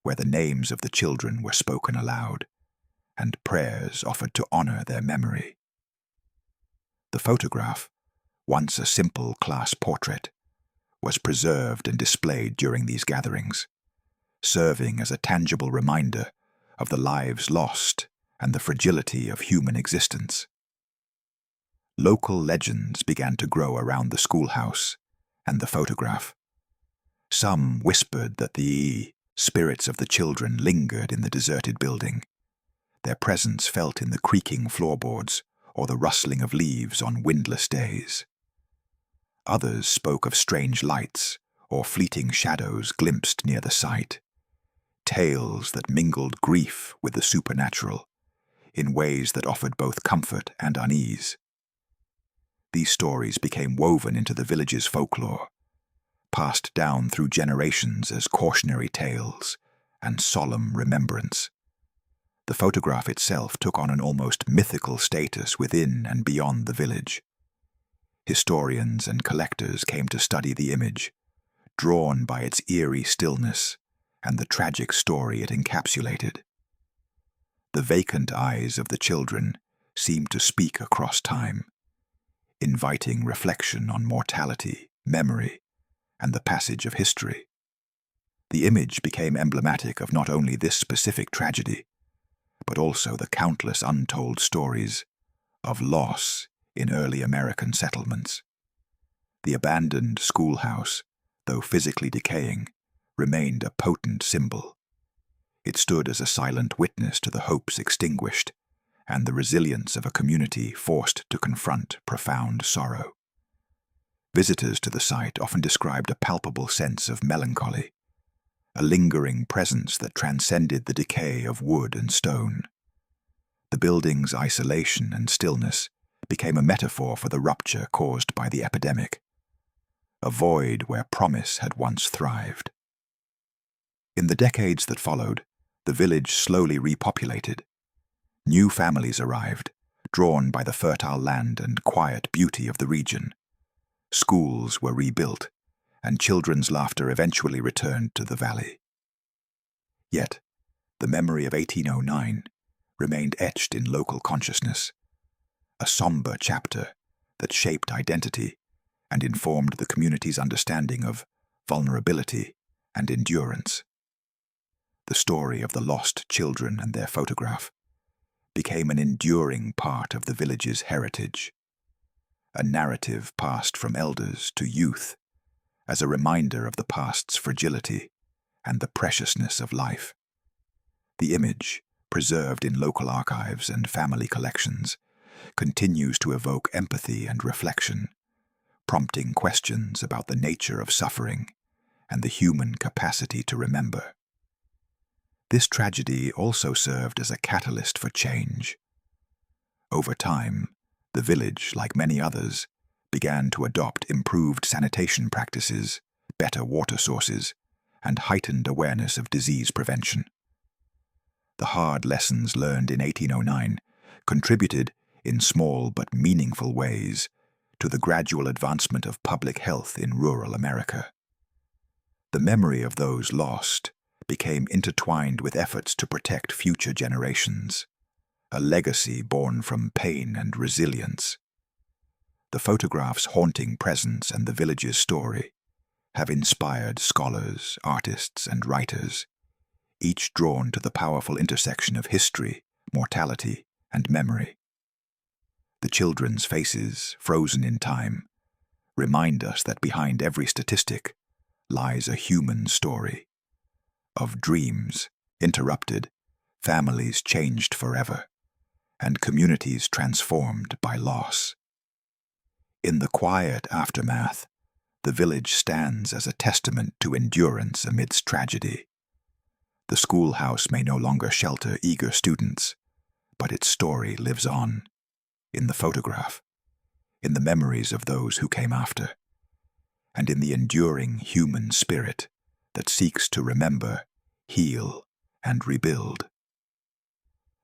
where the names of the children were spoken aloud, and prayers offered to honor their memory. The photograph, once a simple class portrait, was preserved and displayed during these gatherings, serving as a tangible reminder of the lives lost and the fragility of human existence. Local legends began to grow around the schoolhouse and the photograph. Some whispered that the spirits of the children lingered in the deserted building, their presence felt in the creaking floorboards or the rustling of leaves on windless days. Others spoke of strange lights or fleeting shadows glimpsed near the site, tales that mingled grief with the supernatural in ways that offered both comfort and unease. These stories became woven into the village's folklore, passed down through generations as cautionary tales and solemn remembrance. The photograph itself took on an almost mythical status within and beyond the village. Historians and collectors came to study the image, drawn by its eerie stillness and the tragic story it encapsulated. The vacant eyes of the children seemed to speak across time, inviting reflection on mortality, memory, and the passage of history. The image became emblematic of not only this specific tragedy, but also the countless untold stories of loss in early American settlements. The abandoned schoolhouse, though physically decaying, remained a potent symbol. It stood as a silent witness to the hopes extinguished and the resilience of a community forced to confront profound sorrow. Visitors to the site often described a palpable sense of melancholy, a lingering presence that transcended the decay of wood and stone. The building's isolation and stillness became a metaphor for the rupture caused by the epidemic, a void where promise had once thrived. In the decades that followed, the village slowly repopulated. New families arrived, drawn by the fertile land and quiet beauty of the region. Schools were rebuilt, and children's laughter eventually returned to the valley. Yet, the memory of 1809 remained etched in local consciousness, a somber chapter that shaped identity and informed the community's understanding of vulnerability and endurance. The story of the lost children and their photograph became an enduring part of the village's heritage, a narrative passed from elders to youth as a reminder of the past's fragility and the preciousness of life. The image, preserved in local archives and family collections, continues to evoke empathy and reflection, prompting questions about the nature of suffering and the human capacity to remember. This tragedy also served as a catalyst for change. Over time, the village, like many others, began to adopt improved sanitation practices, better water sources, and heightened awareness of disease prevention. The hard lessons learned in 1809 contributed, in small but meaningful ways, to the gradual advancement of public health in rural America. The memory of those lost became intertwined with efforts to protect future generations, a legacy born from pain and resilience. The photograph's haunting presence and the village's story have inspired scholars, artists, and writers, each drawn to the powerful intersection of history, mortality, and memory. The children's faces, frozen in time, remind us that behind every statistic lies a human story, of dreams interrupted, families changed forever, and communities transformed by loss. In the quiet aftermath, the village stands as a testament to endurance amidst tragedy. The schoolhouse may no longer shelter eager students, but its story lives on, in the photograph, in the memories of those who came after, and in the enduring human spirit that seeks to remember, heal, and rebuild.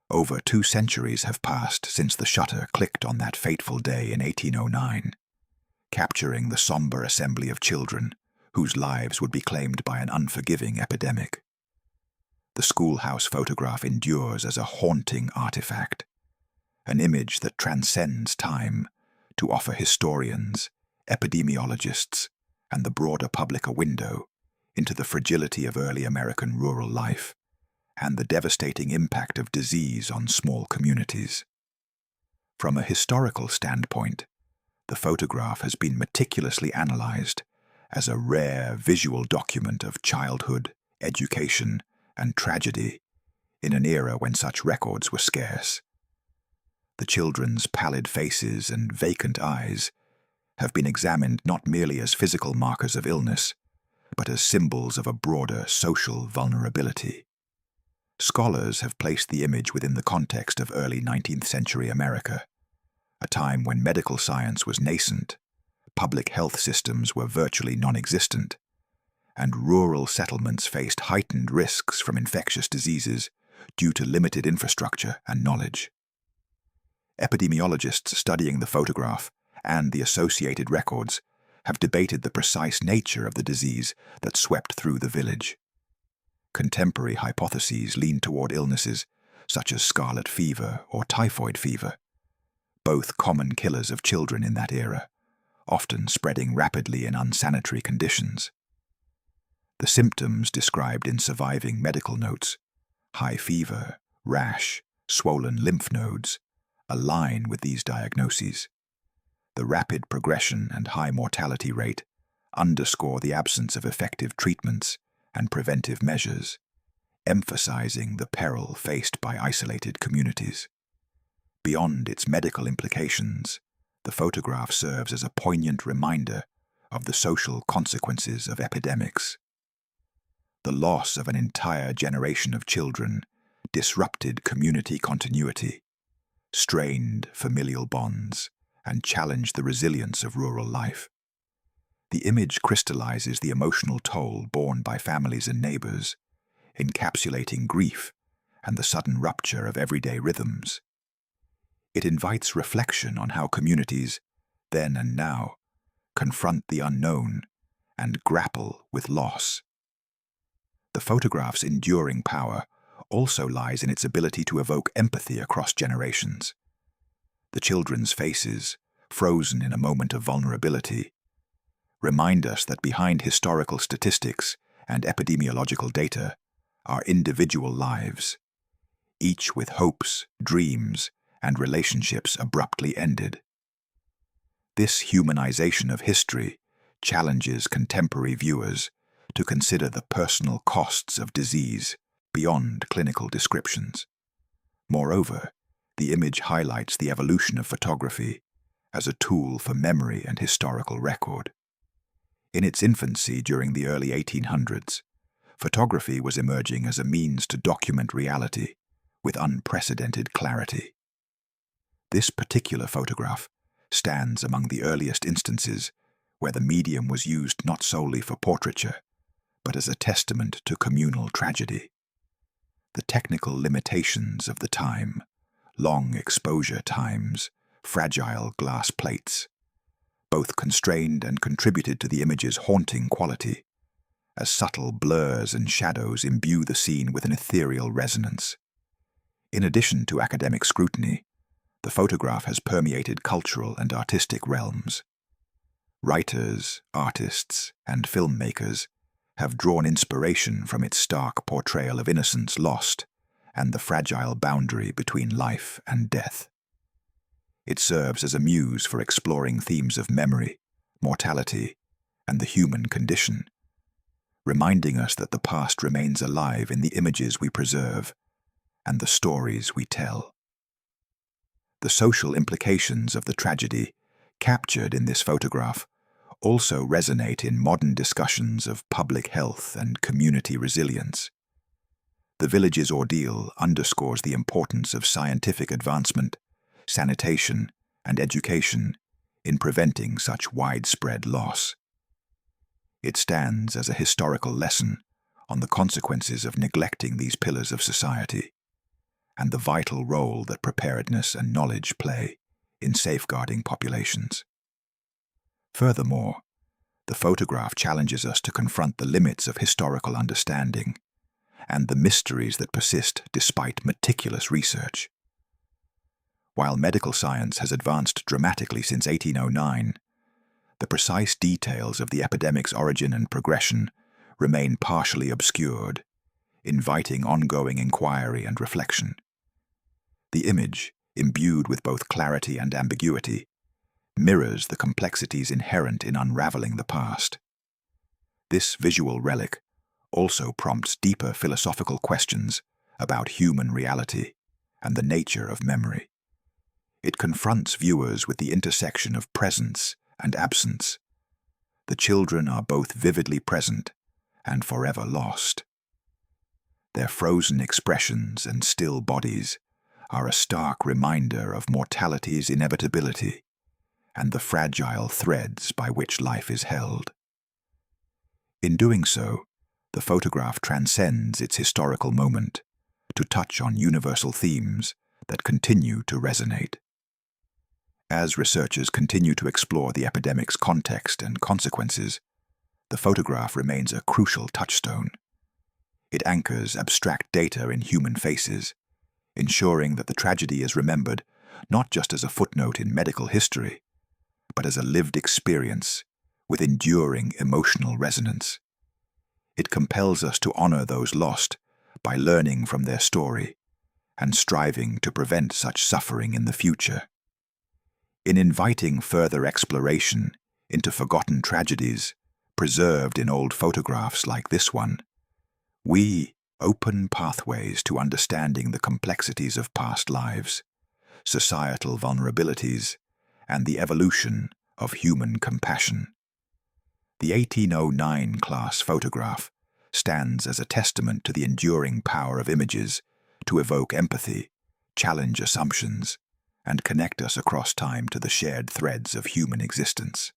Over 2 centuries have passed since the shutter clicked on that fateful day in 1809, capturing the somber assembly of children whose lives would be claimed by an unforgiving epidemic. The schoolhouse photograph endures as a haunting artifact, an image that transcends time to offer historians, epidemiologists, and the broader public a window into the fragility of early American rural life and the devastating impact of disease on small communities. From a historical standpoint, the photograph has been meticulously analyzed as a rare visual document of childhood, education, and tragedy in an era when such records were scarce. The children's pallid faces and vacant eyes have been examined not merely as physical markers of illness, but as symbols of a broader social vulnerability. Scholars have placed the image within the context of early 19th century America, a time when medical science was nascent, public health systems were virtually non-existent, and rural settlements faced heightened risks from infectious diseases due to limited infrastructure and knowledge. Epidemiologists studying the photograph and the associated records have debated the precise nature of the disease that swept through the village. Contemporary hypotheses lean toward illnesses such as scarlet fever or typhoid fever, both common killers of children in that era, often spreading rapidly in unsanitary conditions. The symptoms described in surviving medical notes, high fever, rash, swollen lymph nodes, align with these diagnoses. The rapid progression and high mortality rate underscore the absence of effective treatments and preventive measures, emphasizing the peril faced by isolated communities. Beyond its medical implications, the photograph serves as a poignant reminder of the social consequences of epidemics. The loss of an entire generation of children disrupted community continuity, strained familial bonds, and challenged the resilience of rural life. The image crystallizes the emotional toll borne by families and neighbors, encapsulating grief and the sudden rupture of everyday rhythms. It invites reflection on how communities, then and now, confront the unknown and grapple with loss. The photograph's enduring power also lies in its ability to evoke empathy across generations. The children's faces, frozen in a moment of vulnerability, remind us that behind historical statistics and epidemiological data are individual lives, each with hopes, dreams, and relationships abruptly ended. This humanization of history challenges contemporary viewers to consider the personal costs of disease beyond clinical descriptions. Moreover, the image highlights the evolution of photography as a tool for memory and historical record. In its infancy during the early 1800s, photography was emerging as a means to document reality with unprecedented clarity. This particular photograph stands among the earliest instances where the medium was used not solely for portraiture, but as a testament to communal tragedy. The technical limitations of the time, long exposure times, fragile glass plates, both constrained and contributed to the image's haunting quality, as subtle blurs and shadows imbue the scene with an ethereal resonance. In addition to academic scrutiny, the photograph has permeated cultural and artistic realms. Writers, artists, and filmmakers have drawn inspiration from its stark portrayal of innocence lost and the fragile boundary between life and death. It serves as a muse for exploring themes of memory, mortality, and the human condition, reminding us that the past remains alive in the images we preserve and the stories we tell. The social implications of the tragedy captured in this photograph also resonate in modern discussions of public health and community resilience. The village's ordeal underscores the importance of scientific advancement, sanitation, and education in preventing such widespread loss. It stands as a historical lesson on the consequences of neglecting these pillars of society and the vital role that preparedness and knowledge play in safeguarding populations. Furthermore, the photograph challenges us to confront the limits of historical understanding and the mysteries that persist despite meticulous research. While medical science has advanced dramatically since 1809, The precise details of the epidemic's origin and progression remain partially obscured, inviting ongoing inquiry and reflection. The image, imbued with both clarity and ambiguity, mirrors the complexities inherent in unraveling the past. This visual relic also prompts deeper philosophical questions about human reality and the nature of memory. It confronts viewers with the intersection of presence and absence. The children are both vividly present and forever lost. Their frozen expressions and still bodies are a stark reminder of mortality's inevitability and the fragile threads by which life is held. In doing so, the photograph transcends its historical moment to touch on universal themes that continue to resonate. As researchers continue to explore the epidemic's context and consequences, the photograph remains a crucial touchstone. It anchors abstract data in human faces, ensuring that the tragedy is remembered not just as a footnote in medical history, but as a lived experience with enduring emotional resonance. It compels us to honor those lost by learning from their story and striving to prevent such suffering in the future. In inviting further exploration into forgotten tragedies preserved in old photographs like this one, we open pathways to understanding the complexities of past lives, societal vulnerabilities, and the evolution of human compassion. The 1809 class photograph stands as a testament to the enduring power of images to evoke empathy, challenge assumptions, and connect us across time to the shared threads of human existence.